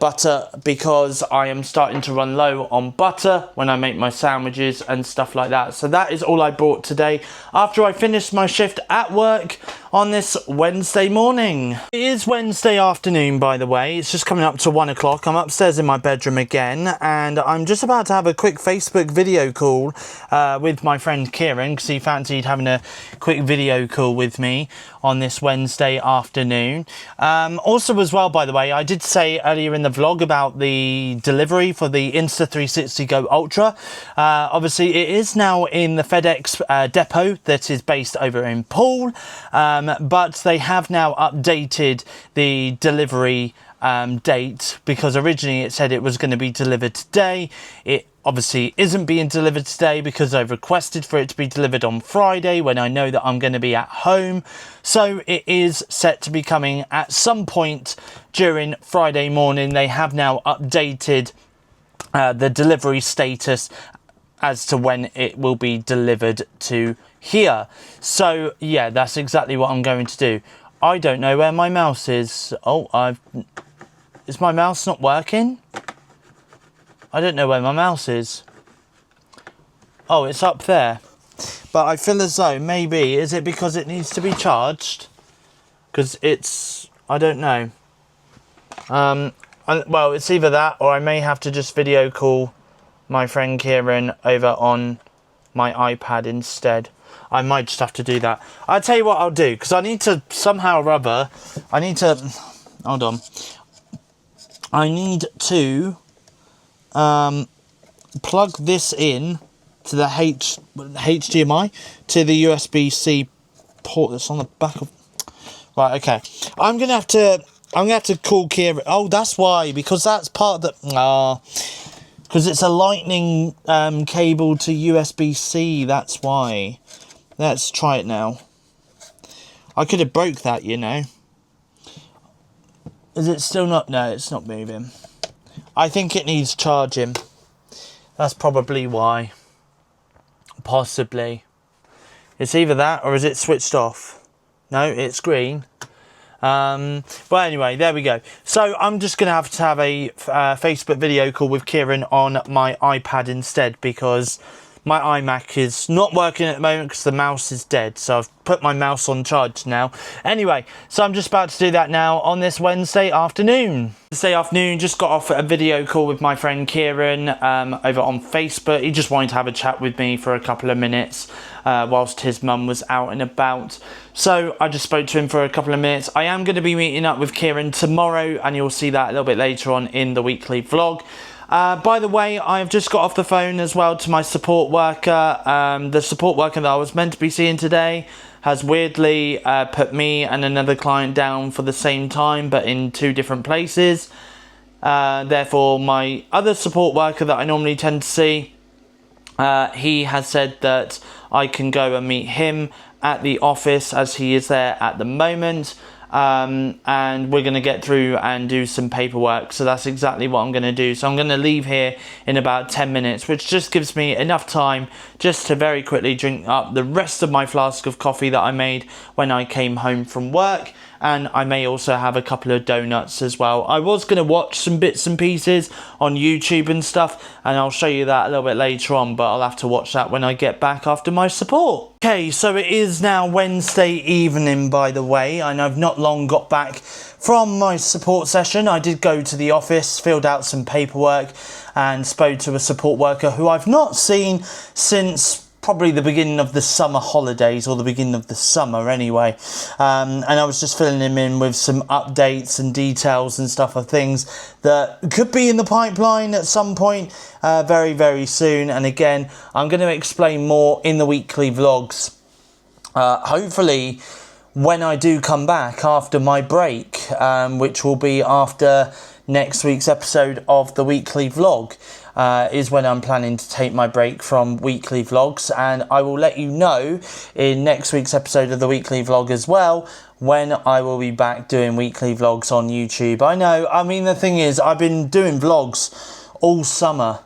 butter, because I am starting to run low on butter when I make my sandwiches and stuff like that. So that is all I bought today after I finished my shift at work on this Wednesday morning. It is Wednesday afternoon, by the way. It's just coming up to 1 o'clock. I'm upstairs in my bedroom again, and I'm just about to have a quick Facebook video call with my friend Kieran, because he fancied having a quick video call with me on this Wednesday afternoon. Also as well, by the way, I did say earlier in the vlog about the delivery for the Insta360 Go Ultra. Obviously it is now in the FedEx depot that is based over in Poole, but they have now updated the delivery date, because originally it said it was going to be delivered today. It obviously isn't being delivered today because I've requested for it to be delivered on Friday when I know that I'm going to be at home. So it is set to be coming at some point during Friday morning. They have now updated the delivery status as to when it will be delivered to here. So yeah, that's exactly what I'm going to do. I don't know where my mouse is. Oh, is my mouse not working? I don't know where my mouse is. Oh, it's up there. But I feel as though maybe, is it because it needs to be charged? Because it's, I don't know. Well, it's either that or I may have to just video call my friend Kieran over on my iPad instead. I might just have to do that. I'll tell you what I'll do, because I need to somehow or other, hold on. I need to plug this in to the HDMI to the USB-C port that's on the back of. Right, okay. I'm gonna have to call Kieran. Oh, that's why, because that's part of the. Because it's a lightning cable to USB-C. That's why. Let's try it now. I could have broke that, you know. Is it still not? No, it's not moving. I think it needs charging. That's probably why. Possibly. It's either that or is it switched off? No, it's green. But anyway, there we go. So I'm just going to have a Facebook video call with Kieran on my iPad instead, because my iMac is not working at the moment because the mouse is dead. So I've put my mouse on charge now. Anyway, so I'm just about to do that now on this Wednesday afternoon. Wednesday afternoon, just got off a video call with my friend Kieran over on Facebook. He just wanted to have a chat with me for a couple of minutes whilst his mum was out and about. So I just spoke to him for a couple of minutes. I am going to be meeting up with Kieran tomorrow, and you'll see that a little bit later on in the weekly vlog. By the way, I've just got off the phone as well to my support worker. The support worker that I was meant to be seeing today has weirdly put me and another client down for the same time, but in 2 different places. Therefore, my other support worker that I normally tend to see, he has said that I can go and meet him at the office as he is there at the moment. And we're going to get through and do some paperwork. So that's exactly what I'm going to do. So I'm going to leave here in about 10 minutes, which just gives me enough time just to very quickly drink up the rest of my flask of coffee that I made when I came home from work. And I may also have a couple of donuts as well. I was going to watch some bits and pieces on YouTube and stuff, and I'll show you that a little bit later on, but I'll have to watch that when I get back after my support. Okay, so it is now Wednesday evening, by the way, and I've not long got back from my support session. I did go to the office, filled out some paperwork, and spoke to a support worker who I've not seen since probably the beginning of the summer holidays, or the beginning of the summer anyway. And I was just filling him in with some updates and details and stuff of things that could be in the pipeline at some point very, very soon. And again, I'm going to explain more in the weekly vlogs. Hopefully, when I do come back after my break, which will be after next week's episode of the weekly vlog. Is when I'm planning to take my break from weekly vlogs, and I will let you know in next week's episode of the weekly vlog as well when I will be back doing weekly vlogs on YouTube. I know, I mean, the thing is, I've been doing vlogs all summer,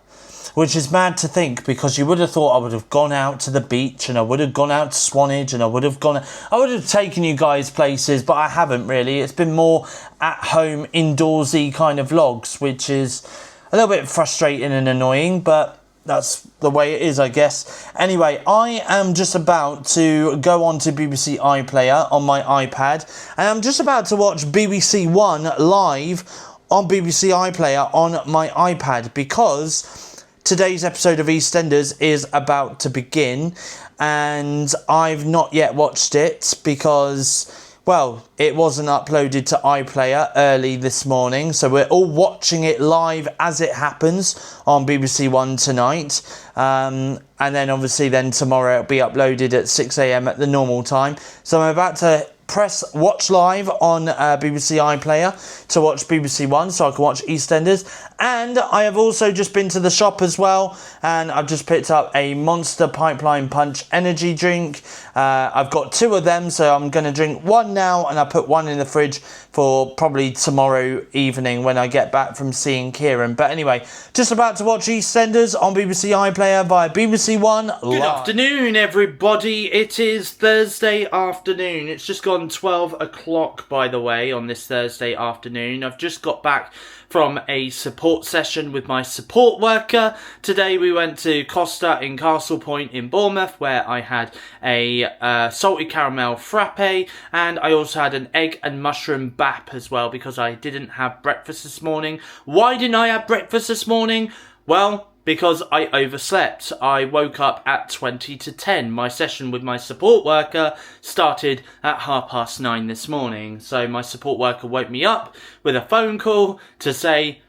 which is mad to think, because you would have thought I would have gone out to the beach, and I would have gone out to Swanage, and I would have taken you guys places, but I haven't really. It's been more at home, indoorsy kind of vlogs, which is a little bit frustrating and annoying, but that's the way it is, I guess. Anyway, I am just about to go on to BBC iPlayer on my iPad, and I'm just about to watch BBC One live on BBC iPlayer on my iPad, because today's episode of EastEnders is about to begin, and I've not yet watched it because, well, it wasn't uploaded to iPlayer early this morning, so we're all watching it live as it happens on BBC One tonight. And then obviously then tomorrow it'll be uploaded at 6 AM at the normal time. So I'm about to press watch live on BBC iPlayer to watch BBC One so I can watch EastEnders. And I have also just been to the shop as well, and I've just picked up a Monster Pipeline Punch energy drink. I've got 2 of them, so I'm going to drink one now, and I put one in the fridge for probably tomorrow evening when I get back from seeing Kieran. But anyway, just about to watch EastEnders on BBC iPlayer via BBC One Live. Good afternoon, everybody. It is Thursday afternoon. It's just gone 12 o'clock, by the way, on this Thursday afternoon. I've just got back from a support session with my support worker. Today we went to Costa in Castle Point in Bournemouth, where I had a salted caramel frappe, and I also had an egg and mushroom bap as well, because I didn't have breakfast this morning. Why didn't I have breakfast this morning? Well, because I overslept. I woke up at 20 to 10. My session with my support worker started at 9:30 this morning. So my support worker woke me up with a phone call to say,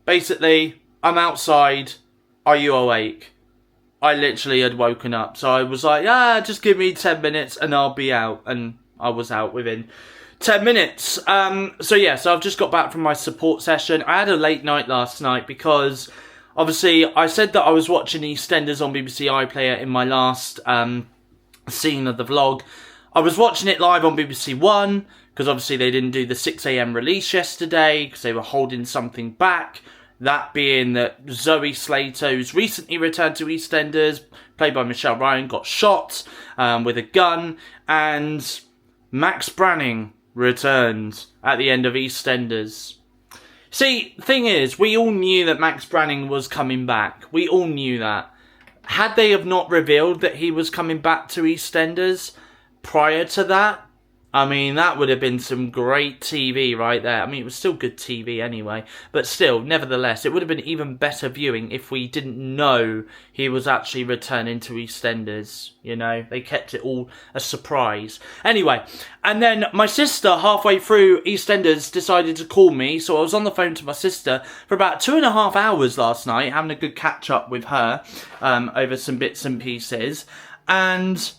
basically, I'm outside, are you awake? I literally had woken up. So I was like, just give me 10 minutes and I'll be out. And I was out within 10 minutes. So I've just got back from my support session. I had a late night last night because obviously, I said that I was watching EastEnders on BBC iPlayer in my last scene of the vlog. I was watching it live on BBC One, because obviously they didn't do the 6 AM release yesterday, because they were holding something back. That being that Zoe Slater, who's recently returned to EastEnders, played by Michelle Ryan, got shot with a gun, and Max Branning returned at the end of EastEnders. See, thing is, we all knew that Max Branning was coming back. We all knew that. Had they have not revealed that he was coming back to EastEnders prior to that, I mean, that would have been some great TV right there. I mean, it was still good TV anyway. But still, nevertheless, it would have been even better viewing if we didn't know he was actually returning to EastEnders. You know, they kept it all a surprise. Anyway, and then my sister, halfway through EastEnders, decided to call me. So I was on the phone to my sister for about 2.5 hours last night, having a good catch-up with her over some bits and pieces. And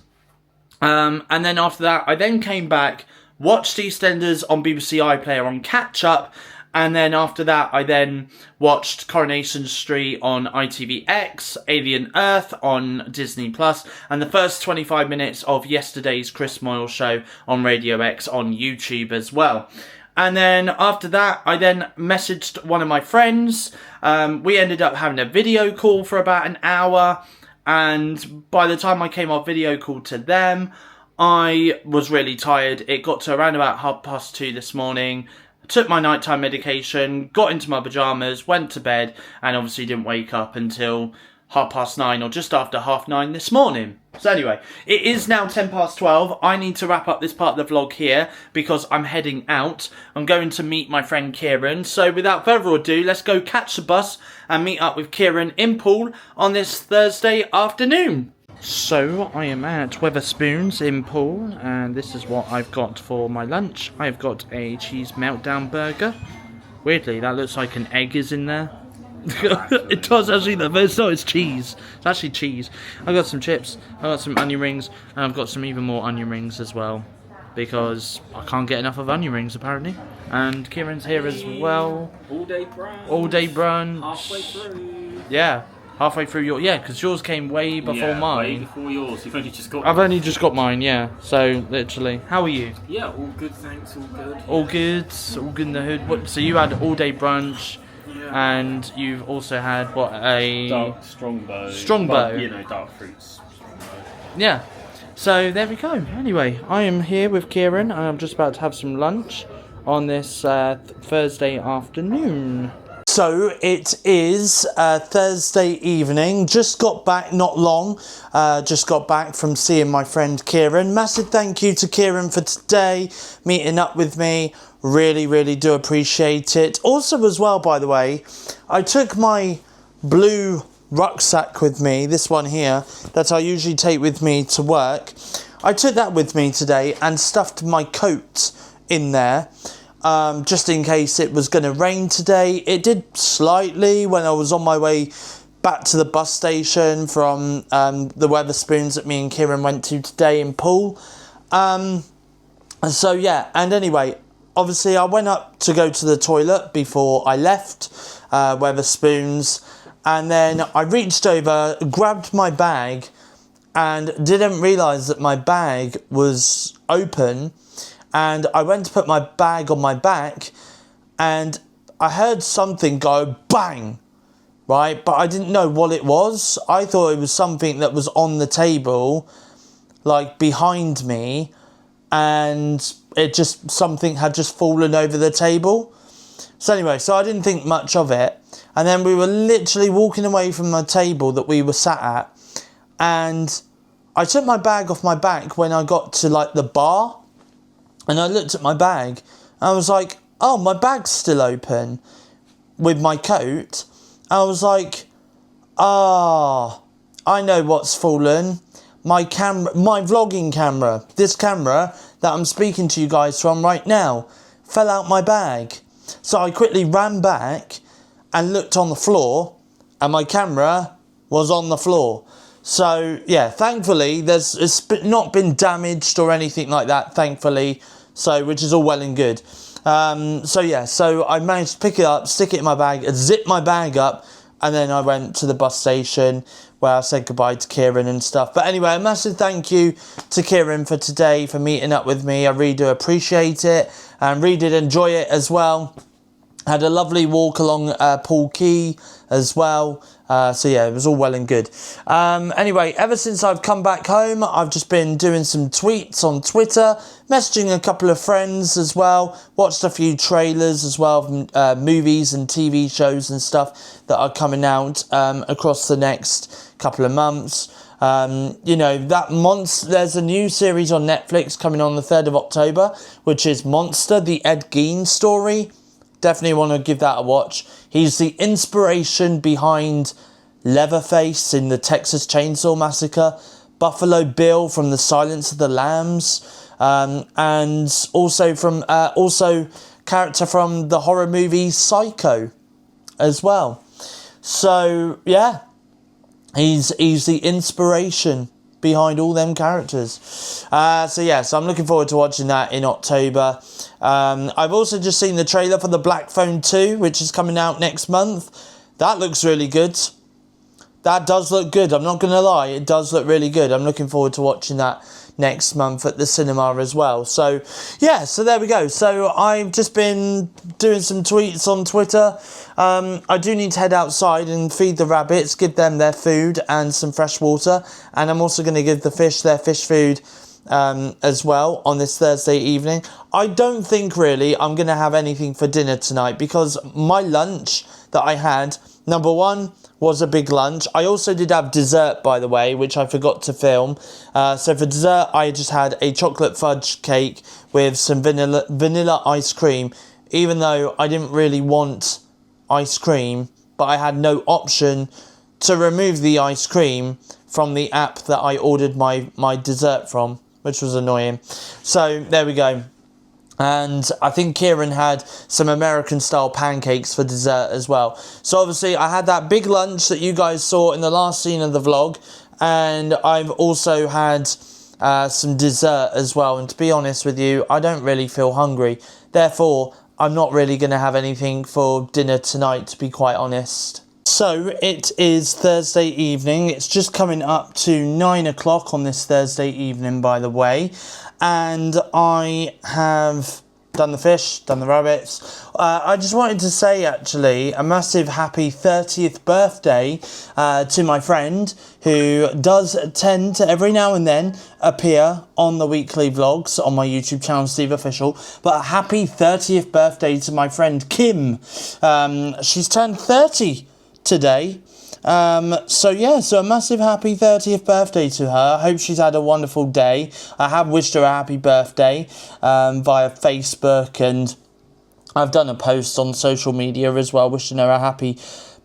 then after that, I then came back, watched EastEnders on BBC iPlayer on catch-up, and then after that, I then watched Coronation Street on ITVX, Alien Earth on Disney+, and the first 25 minutes of yesterday's Chris Moyle show on Radio X on YouTube as well. And then after that, I then messaged one of my friends. We ended up having a video call for about an hour. And by the time I came off video call to them, I was really tired. It got to around about 2:30 this morning. Took my nighttime medication, got into my pyjamas, went to bed, and obviously didn't wake up until 9:30 or just after 9:30 this morning. So anyway, it is now 12:10. I need to wrap up this part of the vlog here because I'm heading out. I'm going to meet my friend Kieran. So without further ado, let's go catch the bus and meet up with Kieran in Poole on this Thursday afternoon. So I am at Wetherspoons in Poole, and this is what I've got for my lunch. I've got a cheese meltdown burger. Weirdly, that looks like an egg is in there. It does actually, but it's not, it's cheese. It's actually cheese. I've got some chips, I've got some onion rings, and I've got some even more onion rings as well, because I can't get enough of onion rings apparently. And Kieran's here as well. All day brunch. All day brunch. Halfway through. Yeah, halfway through your, because yours came way before mine. Way before yours. You've only just got I've only just got mine, yeah. So literally, how are you? Yeah, all good, thanks, all good. All good, all good in the hood. What? So you had all day brunch. And you've also had, what, a... Dark Strongbow. Strongbow. Well, you know, dark fruits. Strongbow. Yeah. So, there we go. Anyway, I am here with Kieran. I'm just about to have some lunch on this Thursday afternoon. So, it is Thursday evening. Just got back, not long. Just got back from seeing my friend Kieran. Massive thank you to Kieran for today, meeting up with me. Really, really do appreciate it. Also as well, by the way, I took my blue rucksack with me, this one here, that I usually take with me to work. I took that with me today and stuffed my coat in there, just in case it was going to rain today. It did slightly when I was on my way back to the bus station from the Wetherspoons that me and Kieran went to today in Poole. So yeah, and anyway, obviously I went up to go to the toilet before I left, Weatherspoons, and then I reached over, grabbed my bag, and didn't realise that my bag was open, and I went to put my bag on my back, and I heard something go bang, right? But I didn't know what it was. I thought it was something that was on the table, like behind me, and something had just fallen over the table. So anyway, so I didn't think much of it. And then we were literally walking away from the table that we were sat at, and I took my bag off my back when I got to like the bar, and I looked at my bag, and I was like, oh, my bag's still open with my coat. I was like, I know what's fallen. My vlogging camera, this camera that I'm speaking to you guys from right now, fell out my bag. So I quickly ran back and looked on the floor, and my camera was on the floor. So yeah, thankfully it's not been damaged or anything like that, thankfully. So, which is all well and good. So yeah, so I managed to pick it up, stick it in my bag, zip my bag up, and then I went to the bus station where I said goodbye to Kieran and stuff. But anyway, a massive thank you to Kieran for today, for meeting up with me. I really do appreciate it, and really did enjoy it as well. Had a lovely walk along Paul Quay as well. So yeah, it was all well and good. Anyway, ever since I've come back home, I've just been doing some tweets on Twitter, messaging a couple of friends as well, watched a few trailers as well of movies and TV shows and stuff that are coming out across the next couple of months. You know, there's a new series on Netflix coming on the 3rd of October, which is Monster, the Ed Gein story. Definitely want to give that a watch. He's the inspiration behind Leatherface in the Texas Chainsaw Massacre, Buffalo Bill from The Silence of the Lambs, and also character from the horror movie Psycho as well. So yeah, he's the inspiration behind all them characters. So yeah, so I'm looking forward to watching that in October. I've also just seen the trailer for the Black Phone 2, which is coming out next month. That looks really good. That does look good. I'm not going to lie. It does look really good. I'm looking forward to watching that next month at the cinema as well. So yeah, so there we go. So I've just been doing some tweets on Twitter. I do need to head outside and feed the rabbits, give them their food and some fresh water. And I'm also going to give the fish their fish food as well on this Thursday evening. I don't think really I'm going to have anything for dinner tonight, because my lunch that I had, number one, was a big lunch. I also did have dessert, by the way, which I forgot to film. So for dessert, I just had a chocolate fudge cake with some vanilla ice cream, even though I didn't really want ice cream, but I had no option to remove the ice cream from the app that I ordered my dessert from, which was annoying. So there we go. And I think Kieran had some American-style pancakes for dessert as well. So obviously I had that big lunch that you guys saw in the last scene of the vlog. And I've also had some dessert as well. And to be honest with you, I don't really feel hungry. Therefore, I'm not really going to have anything for dinner tonight, to be quite honest. So it is Thursday evening. It's just coming up to 9 o'clock on this Thursday evening, by the way. And I have done the fish, done the rabbits. I just wanted to say, actually, a massive happy 30th birthday to my friend, who does tend to every now and then appear on the weekly vlogs on my YouTube channel, Steve Official. But a happy 30th birthday to my friend Kim. She's turned 30 today. So yeah, so a massive happy 30th birthday to her. I hope she's had a wonderful day. I have wished her a happy birthday via Facebook, and I've done a post on social media as well wishing her a happy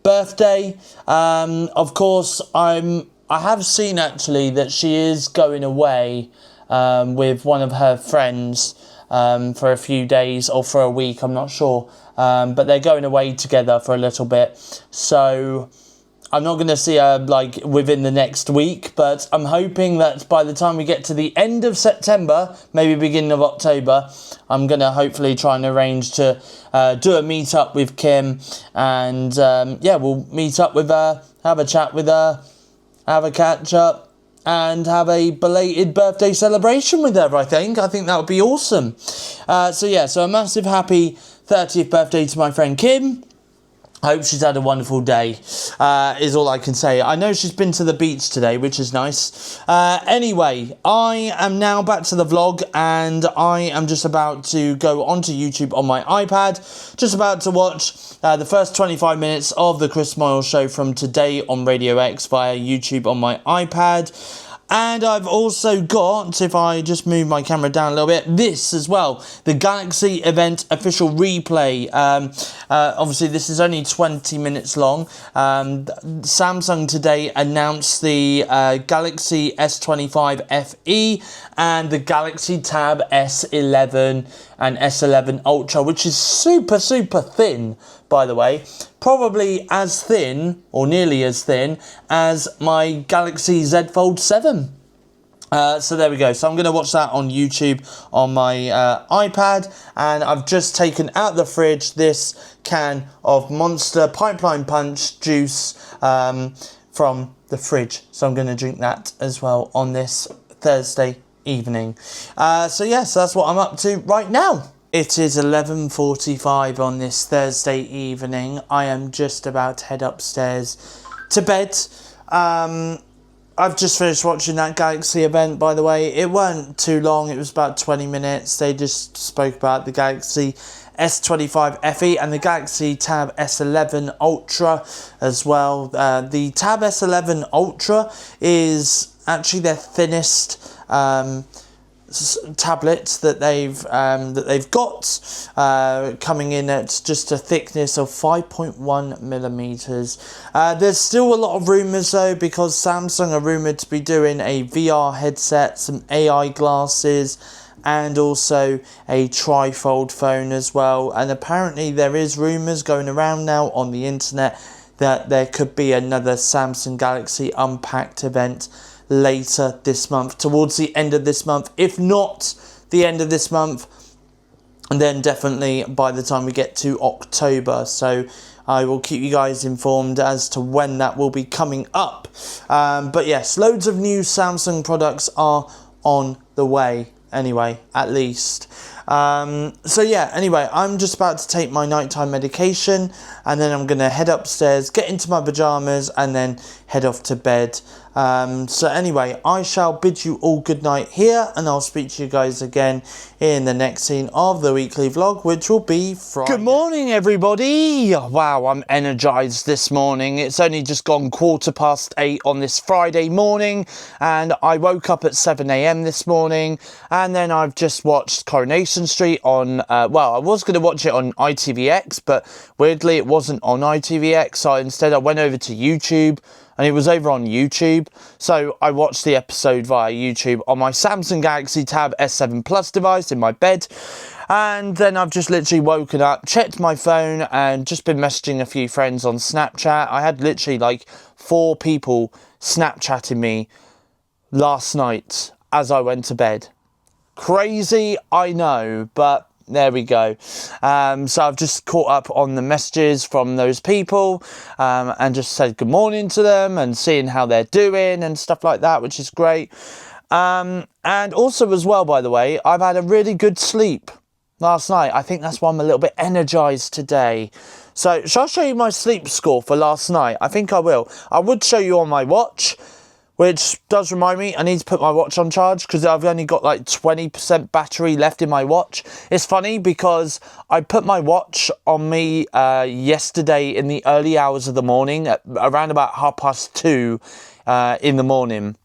birthday. Of course, I have seen actually that she is going away with one of her friends for a few days or for a week, I'm not sure. But they're going away together for a little bit. So I'm not going to see her like within the next week, but I'm hoping that by the time we get to the end of September, maybe beginning of October, I'm going to hopefully try and arrange to do a meet up with Kim, and yeah, we'll meet up with her, have a chat with her, have a catch up, and have a belated birthday celebration with her. I think that would be awesome. So yeah, so a massive happy 30th birthday to my friend Kim. I hope she's had a wonderful day, is all I can say. I know she's been to the beach today, which is nice. Anyway, I am now back to the vlog, and I am just about to go onto YouTube on my iPad, just about to watch the first 25 minutes of the Chris Moyle Show from today on Radio X via YouTube on my iPad. And I've also got, if I just move my camera down a little bit, this as well, the Galaxy event official replay. Obviously, this is only 20 minutes long. Samsung today announced the Galaxy S25 FE and the Galaxy Tab S11 and S11 Ultra, which is super, super thin, by the way. Probably as thin, or nearly as thin, as my Galaxy Z Fold 7. So there we go. So I'm going to watch that on YouTube on my iPad. And I've just taken out the fridge this can of Monster Pipeline Punch juice from the fridge. So I'm going to drink that as well on this Thursday evening. So yes, that's what I'm up to right now. It is 11:45 on this Thursday evening. I am just about to head upstairs to bed. I've just finished watching that Galaxy event, by the way. It weren't too long. It was about 20 minutes. They just spoke about the Galaxy S25 FE and the Galaxy Tab S11 Ultra as well. The Tab S11 Ultra is actually their thinnest tablets that they've got, coming in at just a thickness of 5.1 millimeters. There's still a lot of rumours though, because Samsung are rumoured to be doing a VR headset, some AI glasses, and also a trifold phone as well. And apparently there is rumours going around now on the internet that there could be another Samsung Galaxy Unpacked event later this month, towards the end of this month. If not the end of this month, and then definitely by the time we get to October. So I will keep you guys informed as to when that will be coming up. But yes, loads of new Samsung products are on the way anyway, at least. So yeah, anyway, I'm just about to take my nighttime medication, and then I'm going to head upstairs, get into my pyjamas, and then head off to bed. So anyway, I shall bid you all good night here, and I'll speak to you guys again in the next scene of the weekly vlog, which will be Friday. Good morning, everybody. Wow, I'm energized this morning. It's only just gone 8:15 on this Friday morning, and I woke up at 7 a.m. this morning, and then I've just watched Coronation Street on, well, I was going to watch it on ITVX, but weirdly it wasn't on ITVX, so instead I went over to YouTube, and it was over on YouTube. So I watched the episode via YouTube on my Samsung Galaxy Tab S7 Plus device in my bed. And then I've just literally woken up, checked my phone, and just been messaging a few friends on Snapchat. I had literally like 4 people Snapchatting me last night as I went to bed. Crazy, I know, but there we go. So I've just caught up on the messages from those people, and just said good morning to them and seeing how they're doing and stuff like that, which is great. And also as well, by the way, I've had a really good sleep last night. I think that's why I'm a little bit energized today. So shall I show you my sleep score for last night? I think I will. I would show you on my watch, which does remind me, I need to put my watch on charge because I've only got like 20% battery left in my watch. It's funny because I put my watch on me yesterday in the early hours of the morning, at around about 2:30 in the morning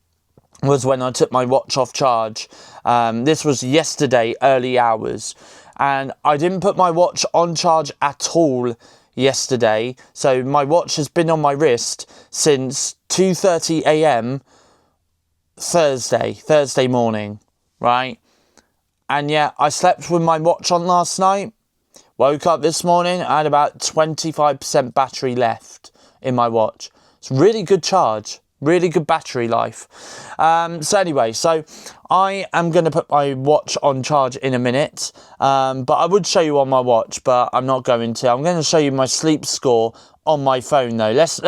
was when I took my watch off charge. This was yesterday, early hours. And I didn't put my watch on charge at all yesterday. So my watch has been on my wrist since 2:30 a.m. Thursday morning, right? And yeah, I slept with my watch on last night. Woke up this morning, I had about 25% battery left in my watch. It's really good charge. Really good battery life. So anyway, so I am going to put my watch on charge in a minute. But I would show you on my watch, but I'm not going to. I'm going to show you my sleep score on my phone though. Let's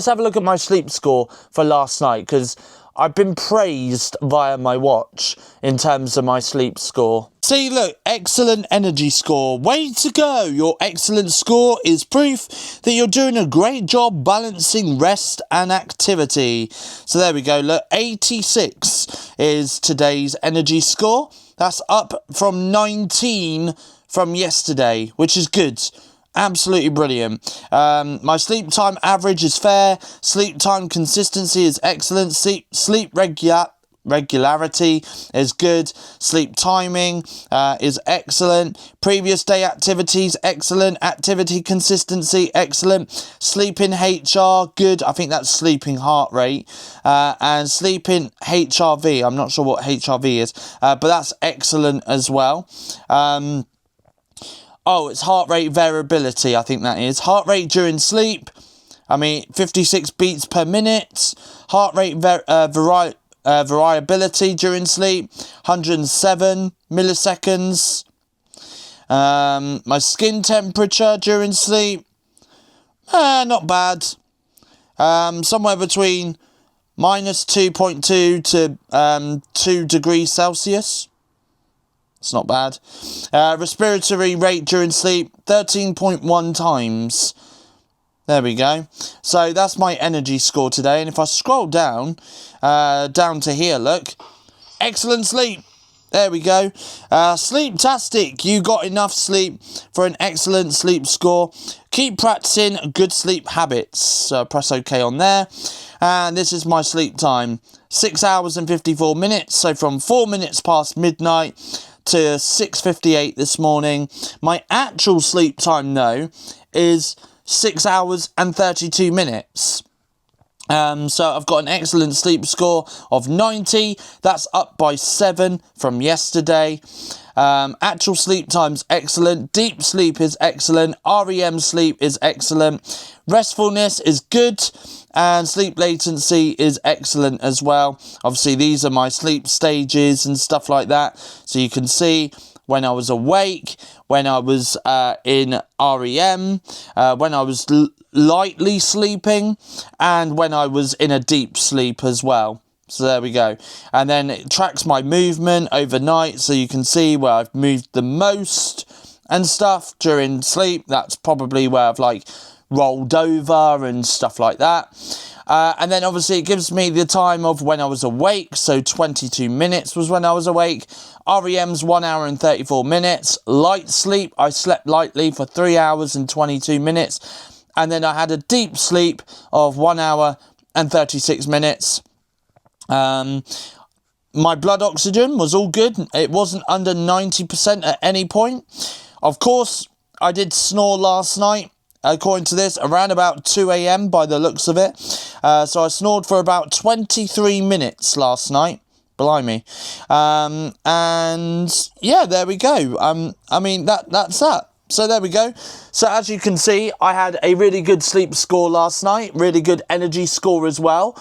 have a look at my sleep score for last night, because I've been praised via my watch in terms of my sleep score. See, look, excellent energy score. Way to go. Your excellent score is proof that you're doing a great job balancing rest and activity. So there we go. Look, 86 is today's energy score. That's up from 19 from yesterday, which is good. Absolutely brilliant. My sleep time average is fair. Sleep time consistency is excellent. Sleep regularity is good. Sleep timing is excellent. Previous day activities, excellent. Activity consistency, excellent. Sleeping HR, good. I think that's sleeping heart rate. And sleeping HRV, I'm not sure what HRV is, but that's excellent as well. Oh, it's heart rate variability, I think that is. Heart rate during sleep, 56 beats per minute. Heart rate variability during sleep, 107 milliseconds. My skin temperature during sleep, not bad. Somewhere between minus 2.2 to 2 degrees Celsius. It's not bad. Respiratory rate during sleep, 13.1 times. There we go. So that's my energy score today. And if I scroll down to here, look. Excellent sleep. There we go. Sleep-tastic. You got enough sleep for an excellent sleep score. Keep practicing good sleep habits. So press OK on there. And this is my sleep time. 6 hours and 54 minutes. So from 4 minutes past midnight to 6:58 this morning. My actual sleep time, though, is 6 hours and 32 minutes. So I've got an excellent sleep score of 90. That's up by 7 from yesterday. Actual sleep time's excellent. Deep sleep is excellent. REM sleep is excellent. Restfulness is good. And sleep latency is excellent as well. Obviously, these are my sleep stages and stuff like that. So you can see when I was awake, when I was in REM, when I was lightly sleeping, and when I was in a deep sleep as well. So there we go. And then it tracks my movement overnight, so you can see where I've moved the most and stuff during sleep. That's probably where I've rolled over and stuff like that. And then obviously it gives me the time of when I was awake. So 22 minutes was when I was awake. REM's 1 hour and 34 minutes. Light sleep, I slept lightly for 3 hours and 22 minutes. And then I had a deep sleep of 1 hour and 36 minutes. My blood oxygen was all good. It wasn't under 90% at any point. Of course, I did snore last night. According to this, around about 2 a.m. by the looks of it. So I snored for about 23 minutes last night. Blimey. And yeah, there we go. That's that. So there we go. So as you can see, I had a really good sleep score last night. Really good energy score as well.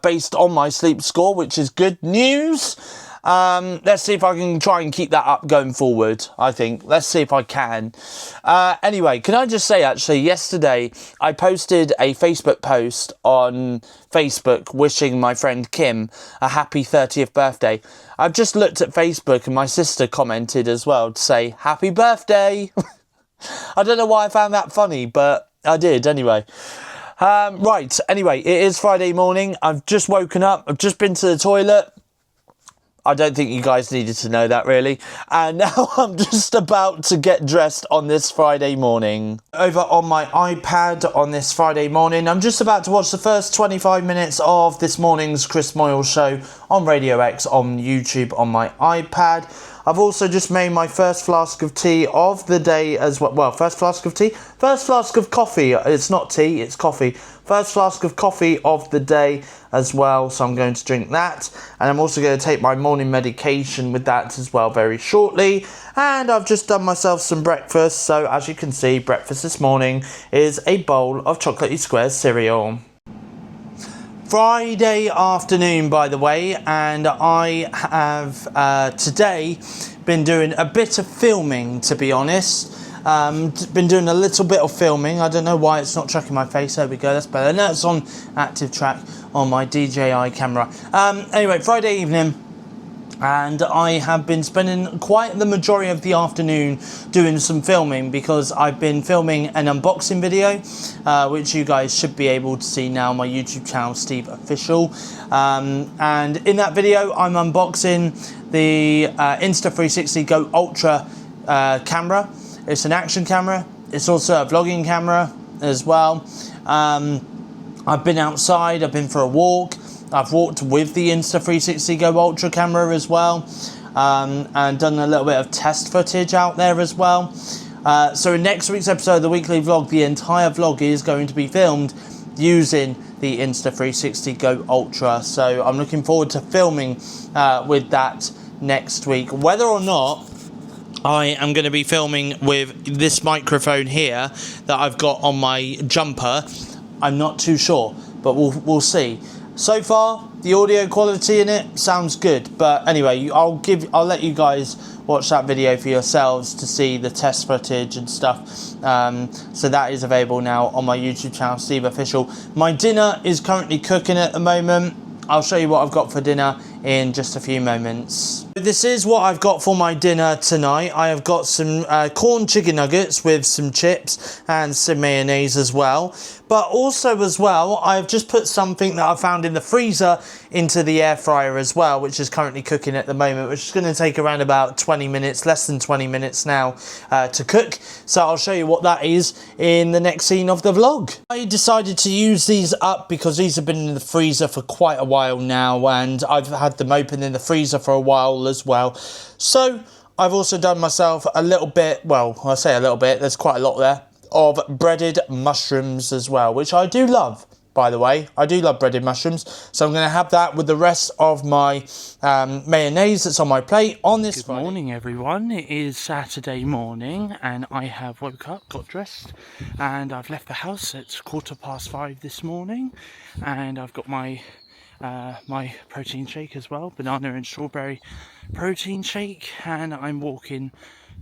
Based on my sleep score, which is good news. Let's see if I can try and keep that up going forward, I think. Let's see if I can. Anyway, can I just say, actually, yesterday I posted a Facebook post on Facebook wishing my friend Kim a happy 30th birthday. I've just looked at Facebook and my sister commented as well to say, happy birthday! I don't know why I found that funny, but I did anyway. Right, anyway, it is Friday morning. I've just woken up. I've just been to the toilet. I don't think you guys needed to know that, really. And now I'm just about to get dressed on this Friday morning. Over on my iPad on this Friday morning, I'm just about to watch the first 25 minutes of this morning's Chris Moyle show on Radio X on YouTube on my iPad. I've also just made my first flask of tea of the day as well. Well, first flask of tea? First flask of coffee. It's not tea, it's coffee. First flask of coffee of the day as well. So I'm going to drink that. And I'm also going to take my morning medication with that as well very shortly. And I've just done myself some breakfast. So as you can see, breakfast this morning is a bowl of chocolatey squares cereal. Friday afternoon, by the way, and I have today been doing a bit of filming, to be honest. Been doing a little bit of filming. I don't know why it's not tracking my face. There we go, that's better. Now it's on active track on my DJI camera. Anyway, Friday evening, and I have been spending quite the majority of the afternoon doing some filming because I've been filming an unboxing video, which you guys should be able to see now on my YouTube channel, Steve Official. And in that video, I'm unboxing the Insta360 Go Ultra camera. It's an action camera. It's also a vlogging camera as well. I've been outside, I've been for a walk. I've walked with the Insta360 Go Ultra camera as well, and done a little bit of test footage out there as well. So in next week's episode of the weekly vlog, the entire vlog is going to be filmed using the Insta360 Go Ultra. So I'm looking forward to filming with that next week. Whether or not I am going to be filming with this microphone here that I've got on my jumper, I'm not too sure, but we'll see. So far, the audio quality in it sounds good, but anyway, I'll let you guys watch that video for yourselves to see the test footage and stuff. So that is available now on my YouTube channel, Steve Official. My dinner is currently cooking at the moment. I'll show you what I've got for dinner in just a few moments. This is what I've got for my dinner tonight. I have got some corn chicken nuggets with some chips and some mayonnaise as well. But also as well, I've just put something that I found in the freezer into the air fryer as well, which is currently cooking at the moment, which is going to take around about 20 minutes, less than 20 minutes now to cook. So I'll show you what that is in the next scene of the vlog. I decided to use these up because these have been in the freezer for quite a while now, and I've had them open in the freezer for a while as well. So I've also done myself a little bit, well, I say a little bit, there's quite a lot there, of breaded mushrooms as well, which I do love, by the way. I do love breaded mushrooms, so I'm going to have that with the rest of my mayonnaise that's on my plate on this Friday. Good morning, everyone. It is Saturday morning, and I have woke up, got dressed, and I've left the house. It's 5:15 this morning, and I've got my my protein shake as well, banana and strawberry protein shake, and I'm walking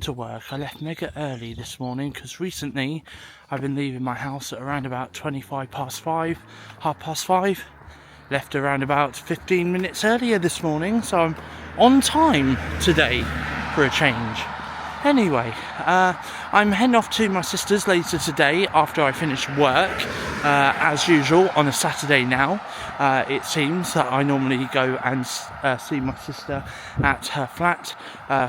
to work. I left mega early this morning because recently I've been leaving my house at around about 5:25, 5:30. Left around about 15 minutes earlier this morning, so I'm on time today for a change. Anyway, I'm heading off to my sister's later today after I finish work, as usual on a Saturday now. It seems that I normally go and see my sister at her flat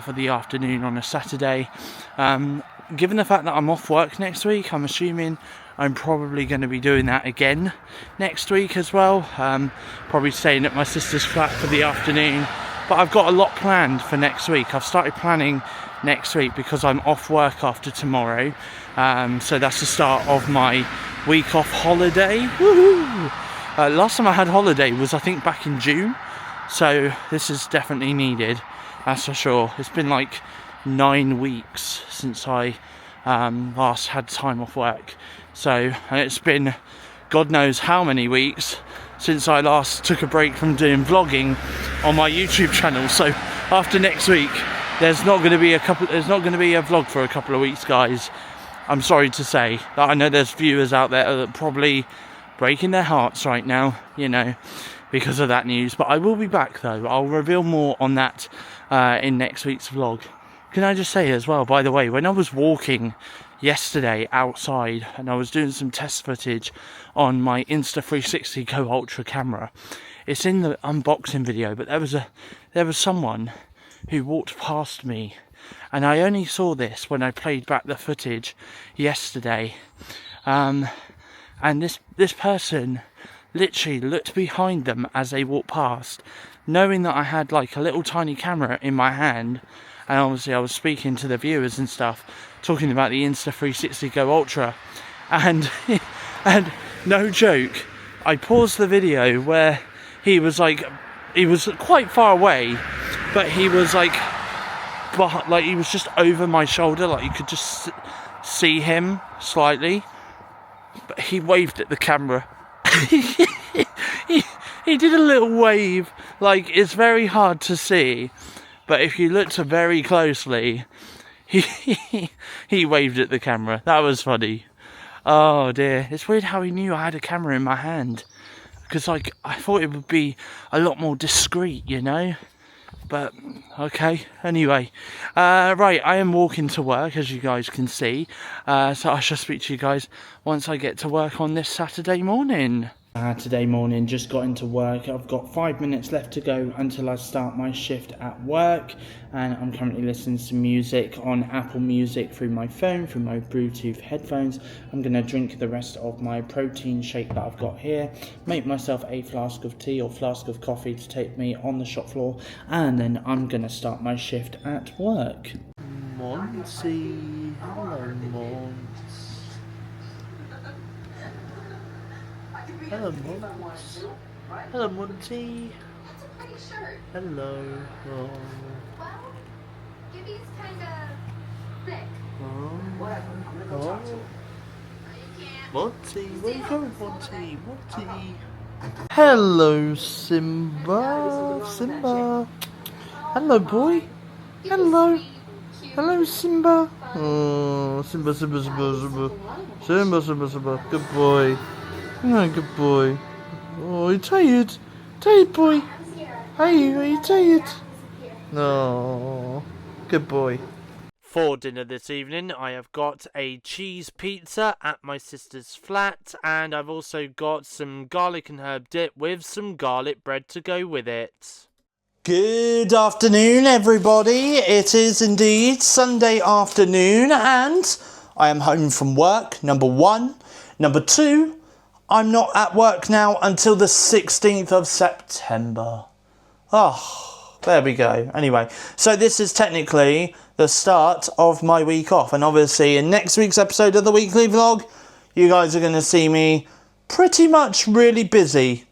for the afternoon on a Saturday. Given the fact that I'm off work next week, I'm assuming I'm probably going to be doing that again next week as well. Probably staying at my sister's flat for the afternoon. But I've got a lot planned for next week. I've started planning next week because I'm off work after tomorrow. So that's the start of my week off holiday. Woohoo! Last time I had holiday was, I think, back in June. So this is definitely needed, that's for sure. It's been like 9 weeks since I last had time off work. So it's been God knows how many weeks since I last took a break from doing vlogging on my YouTube channel. So after next week, there's not going to be a vlog for a couple of weeks, guys. I'm sorry to say that. I know there's viewers out there that are probably breaking their hearts right now, you know, because of that news. But I will be back though. I'll reveal more on that in next week's vlog. Can I just say as well, by the way, when I was walking yesterday outside and I was doing some test footage on my Insta360 Go Ultra camera, it's in the unboxing video, but there was someone who walked past me, and I only saw this when I played back the footage yesterday, and this person literally looked behind them as they walked past, knowing that I had like a little tiny camera in my hand, and obviously I was speaking to the viewers and stuff, talking about the Insta360 Go Ultra, and no joke, I paused the video where he was quite far away, but he was like he was just over my shoulder, like you could just see him slightly, but he waved at the camera. He did a little wave, like, it's very hard to see, but if you looked very closely, he waved at the camera. That was funny. Oh dear, it's weird how he knew I had a camera in my hand, because, like, I thought it would be a lot more discreet, you know? But, okay, anyway. Right, I am walking to work, as you guys can see. So I shall speak to you guys once I get to work on this Saturday morning. Today morning, just got into work. I've got 5 minutes left to go until I start my shift at work. And I'm currently listening to music on Apple Music through my phone, through my Bluetooth headphones. I'm going to drink the rest of my protein shake that I've got here. Make myself a flask of tea or flask of coffee to take me on the shop floor. And then I'm going to start my shift at work. Monty, hello Mons. Hello Mons. Hello Monty. That's a pretty shirt. Hello. Oh. Well, Gibby's kind of thick. Oh. You can't. Monty, where you going, Monty? Monty. Hello, Simba. Simba. Hello, boy. Hello. Hello, Simba. Oh, Simba, Simba, Simba, Simba. Simba, Simba, Simba. Good boy. Oh, good boy. Oh, you tired? Tired, boy? Are you tired? No. Good boy. For dinner this evening, I have got a cheese pizza at my sister's flat, and I've also got some garlic and herb dip with some garlic bread to go with it. Good afternoon, everybody. It is indeed Sunday afternoon, and I am home from work, number one. Number two, I'm not at work now until the 16th of September. Oh, there we go. Anyway, so this is technically the start of my week off. And obviously in next week's episode of the weekly vlog, you guys are going to see me pretty much really busy,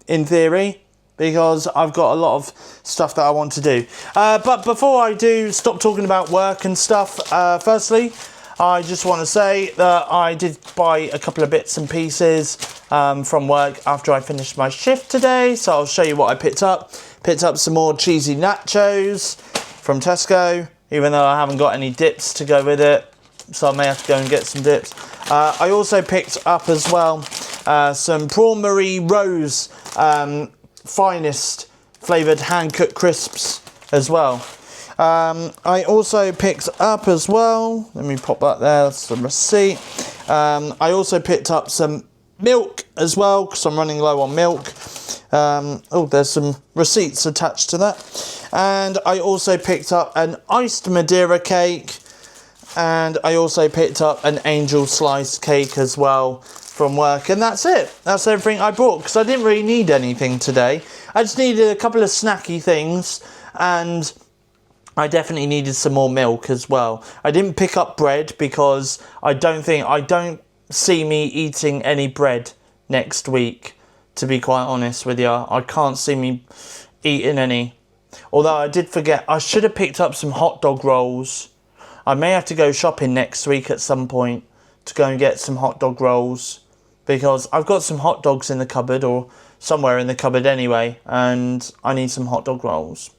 in theory, because I've got a lot of stuff that I want to do. But before I do stop talking about work and stuff, firstly, I just want to say that I did buy a couple of bits and pieces from work after I finished my shift today. So I'll show you what I picked up. Picked up some more cheesy nachos from Tesco, even though I haven't got any dips to go with it. So I may have to go and get some dips. I also picked up as well some Prawn Marie Rose finest flavoured hand-cut crisps as well. I also picked up as well, let me pop that there, that's the receipt. I also picked up some milk as well, because I'm running low on milk. Oh, there's some receipts attached to that. And I also picked up an iced Madeira cake. And I also picked up an angel sliced cake as well from work. And that's it. That's everything I bought, because I didn't really need anything today. I just needed a couple of snacky things, and I definitely needed some more milk as well. I didn't pick up bread because I don't see me eating any bread next week, to be quite honest with you. I can't see me eating any. Although I did forget, I should have picked up some hot dog rolls. I may have to go shopping next week at some point to go and get some hot dog rolls, because I've got some hot dogs in the cupboard, or somewhere in the cupboard anyway, and I need some hot dog rolls.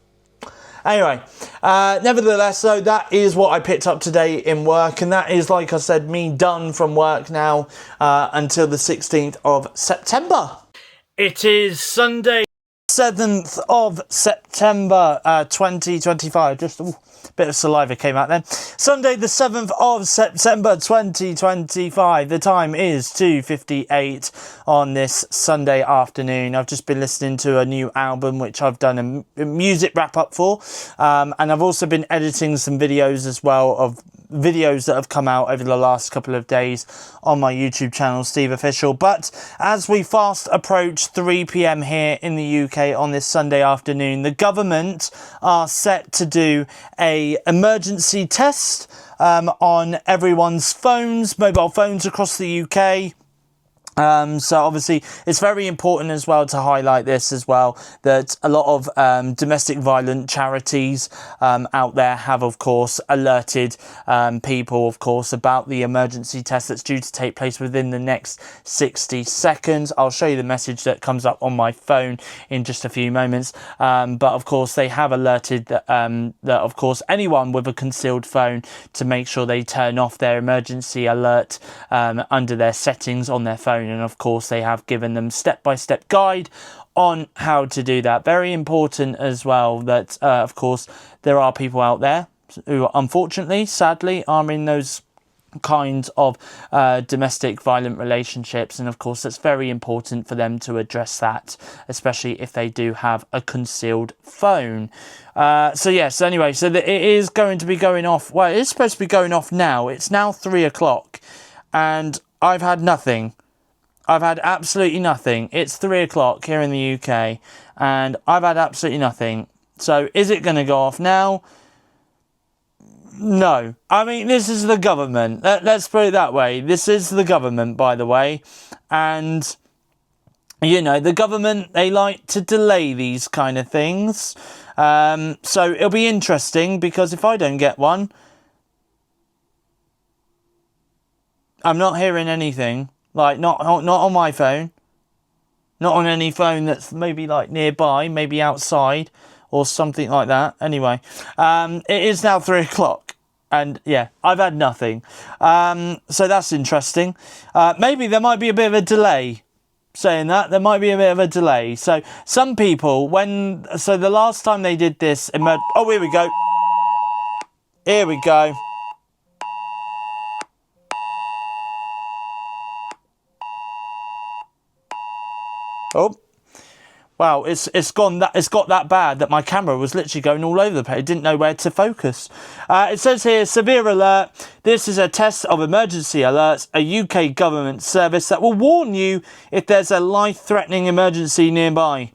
Anyway, nevertheless, though, that is what I picked up today in work, and that is, like I said, me done from work now until the 16th of September. It is Sunday, 7th of September 2025. Just a bit of saliva came out then. Sunday the 7th of September 2025. The time is 2:58 on this Sunday afternoon. I've just been listening to a new album which I've done a music wrap up for, and I've also been editing some videos as well, of videos that have come out over the last couple of days on my YouTube channel, Steve Official. But as we fast approach 3 p.m. here in the UK on this Sunday afternoon, the government are set to do a emergency test on everyone's phones, mobile phones across the UK. So obviously it's very important as well to highlight this as well, that a lot of domestic violent charities out there have of course alerted people of course about the emergency test that's due to take place within the next 60 seconds. I'll show you the message that comes up on my phone in just a few moments, but of course they have alerted that, that of course anyone with a concealed phone to make sure they turn off their emergency alert under their settings on their phone. And of course they have given them step-by-step guide on how to do that. Very important as well that of course there are people out there who unfortunately, sadly, are in those kinds of domestic violent relationships, and of course it's very important for them to address that, especially if they do have a concealed phone. So yes, anyway, so it is going to be going off, well, it is supposed to be going off now. It's now 3 o'clock and I've had nothing. I've had absolutely nothing. It's 3 o'clock here in the UK and I've had absolutely nothing. So is it going to go off now? No. I mean, this is the government. Let's put it that way. This is the government, by the way. And, you know, the government, they like to delay these kind of things. So it'll be interesting because if I don't get one, I'm not hearing anything. Like, not on my phone. Not on any phone that's maybe, like, nearby, maybe outside or something like that. Anyway, it is now 3 o'clock. And, yeah, I've had nothing. So that's interesting. Maybe there might be a bit of a delay. Saying that, there might be a bit of a delay. So, some people, so the last time they did this... oh, here we go. Here we go. Oh, wow, it's got that bad that my camera was literally going all over the place. It didn't know where to focus. It says here, severe alert. This is a test of emergency alerts, a UK government service that will warn you if there's a life-threatening emergency nearby.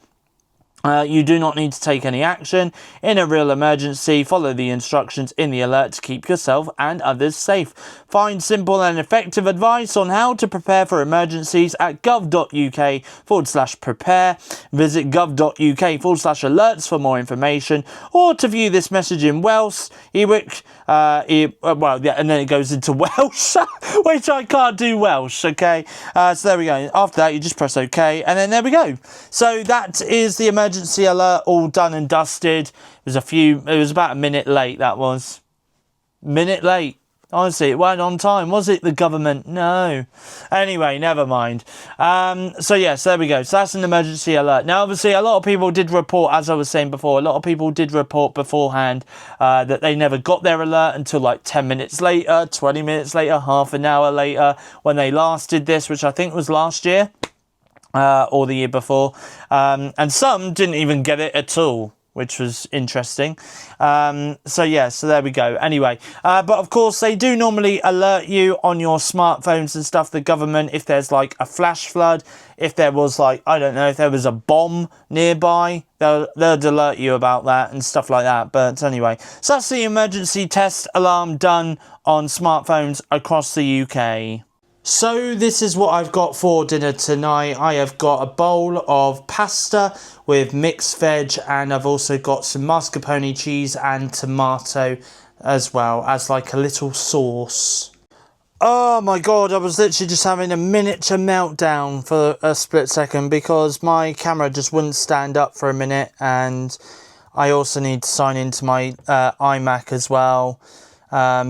You do not need to take any action. In a real emergency, follow the instructions in the alert to keep yourself and others safe. Find simple and effective advice on how to prepare for emergencies at gov.uk/prepare. Visit gov.uk/alerts for more information, or to view this message in Welsh, Ewick, well, yeah, and then it goes into Welsh, which I can't do Welsh, okay? So there we go. After that, you just press OK, and then there we go. So that is the emergency alert all done and dusted. It was about a minute late, that was. Minute late. Honestly, it weren't on time, was it, the government? No. Anyway, never mind. So yes, there we go. So that's an emergency alert. Now, obviously, a lot of people did report, as I was saying before, a lot of people did report beforehand that they never got their alert until like 10 minutes later, 20 minutes later, half an hour later, when they last did this, which I think was last year or the year before. And some didn't even get it at all, which was interesting. So yeah, so there we go. Anyway, but of course they do normally alert you on your smartphones and stuff, the government, if there's like a flash flood, if there was like, I don't know, if there was a bomb nearby, they'll alert you about that and stuff like that. But anyway, so that's the emergency test alarm done on smartphones across the UK. So this is what I've got for dinner tonight. I have got a bowl of pasta with mixed veg, and I've also got some mascarpone cheese and tomato as well as like a little sauce. Oh my god, I was literally just having a miniature meltdown for a split second because my camera just wouldn't stand up for a minute, and I also need to sign into my iMac as well.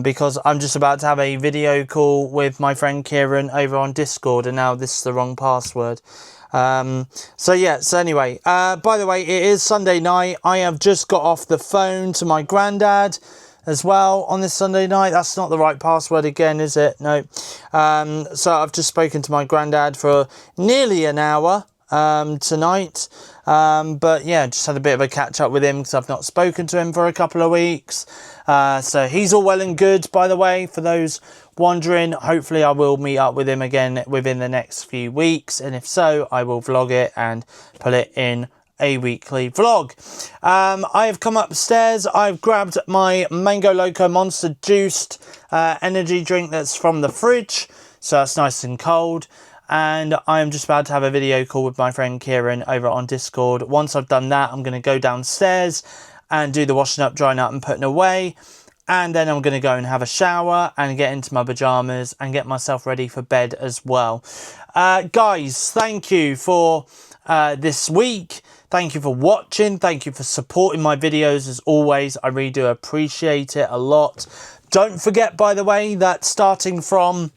Because I'm just about to have a video call with my friend Kieran over on Discord, and now this is the wrong password. So anyway, by the way, it is Sunday night. I have just got off the phone to my granddad as well on this Sunday night. That's not the right password again, is it? No. So I've just spoken to my granddad for nearly an hour tonight. But yeah, just had a bit of a catch up with him because I've not spoken to him for a couple of weeks. So he's all well and good, by the way, for those wondering. Hopefully I will meet up with him again within the next few weeks, and if so, I will vlog it and put it in a weekly vlog. I have come upstairs. I've grabbed my Mango Loco Monster juiced energy drink that's from the fridge, so that's nice and cold. and I'm just about to have a video call with my friend Kieran over on Discord. Once I've done that, I'm going to go downstairs and do the washing up, drying up and putting away. And then I'm going to go and have a shower and get into my pyjamas and get myself ready for bed as well. Guys, thank you for this week. Thank you for watching. Thank you for supporting my videos as always. I really do appreciate it a lot. Don't forget, by the way, that starting from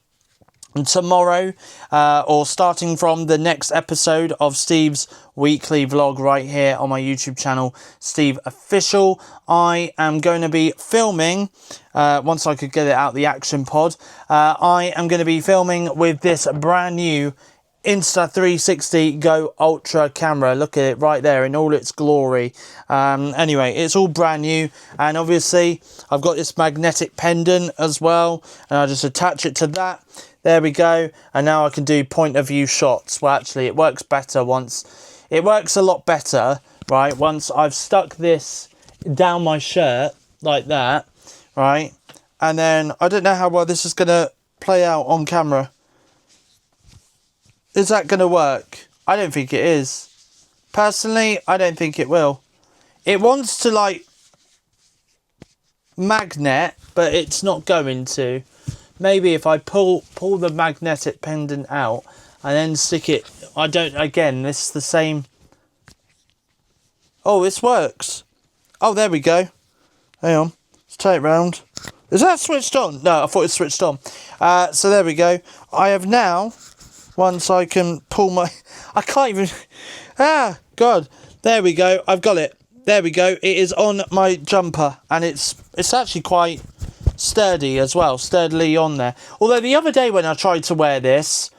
tomorrow or starting from the next episode of Steve's weekly vlog right here on my YouTube channel, Steve Official, I am going to be filming, once I could get it out the action pod, I am going to be filming with this brand new Insta360 Go Ultra camera. Look at it right there in all its glory. Anyway, it's all brand new, and obviously I've got this magnetic pendant as well, and I just attach it to that. There we go, and now I can do point of view shots. Well, actually, it works better once. It works a lot better, right? Once I've stuck this down my shirt like that, right? And then I don't know how well this is going to play out on camera. Is that going to work? I don't think it is. Personally, I don't think it will. It wants to, like, magnet, but it's not going to. Maybe if I pull the magnetic pendant out and then stick it. I don't, again, this is the same. Oh, this works. Oh, there we go. Hang on. Let's turn it round. Is that switched on? No, I thought it was switched on. So there we go. I have now, once I can pull my... I can't even... Ah, God. There we go. I've got it. There we go. It is on my jumper. And it's actually quite sturdy as well. Sturdily on there. Although the other day when I tried to wear this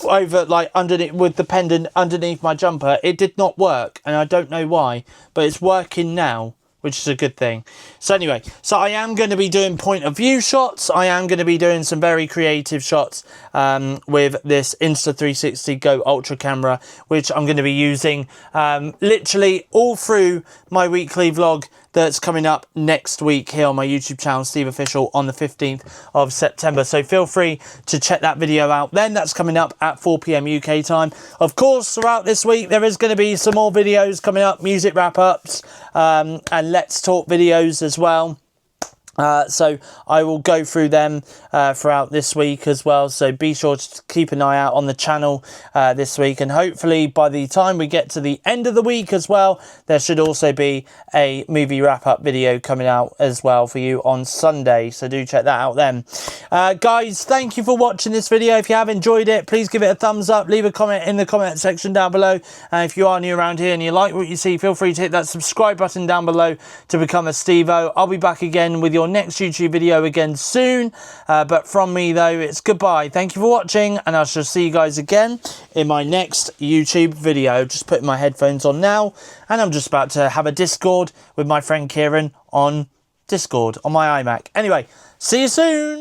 over, like, underneath, with the pendant underneath my jumper, it did not work. And I don't know why. But it's working now, which is a good thing. So anyway, so I am going to be doing point of view shots. I am going to be doing some very creative shots with this Insta360 Go Ultra camera, which I'm going to be using literally all through my weekly vlog that's coming up next week here on my YouTube channel, Steve Official, on the 15th of September. So feel free to check that video out then. That's coming up at 4 PM UK time. Of course, throughout this week, there is going to be some more videos coming up, music wrap-ups, and Let's Talk videos as well. So I will go through them throughout this week as well, so be sure to keep an eye out on the channel this week, and hopefully by the time we get to the end of the week as well, there should also be a movie wrap-up video coming out as well for you on Sunday, so do check that out then. Guys, thank you for watching this video. If you have enjoyed it, please give it a thumbs up, leave a comment in the comment section down below, and if you are new around here and you like what you see, feel free to hit that subscribe button down below to become a Steve-O. I'll be back again with your next YouTube video again soon, but from me though, it's goodbye. Thank you for watching, and I shall see you guys again in my next YouTube video. Just putting my headphones on now, and I'm just about to have a Discord with my friend Kieran on Discord on my iMac. Anyway, see you soon.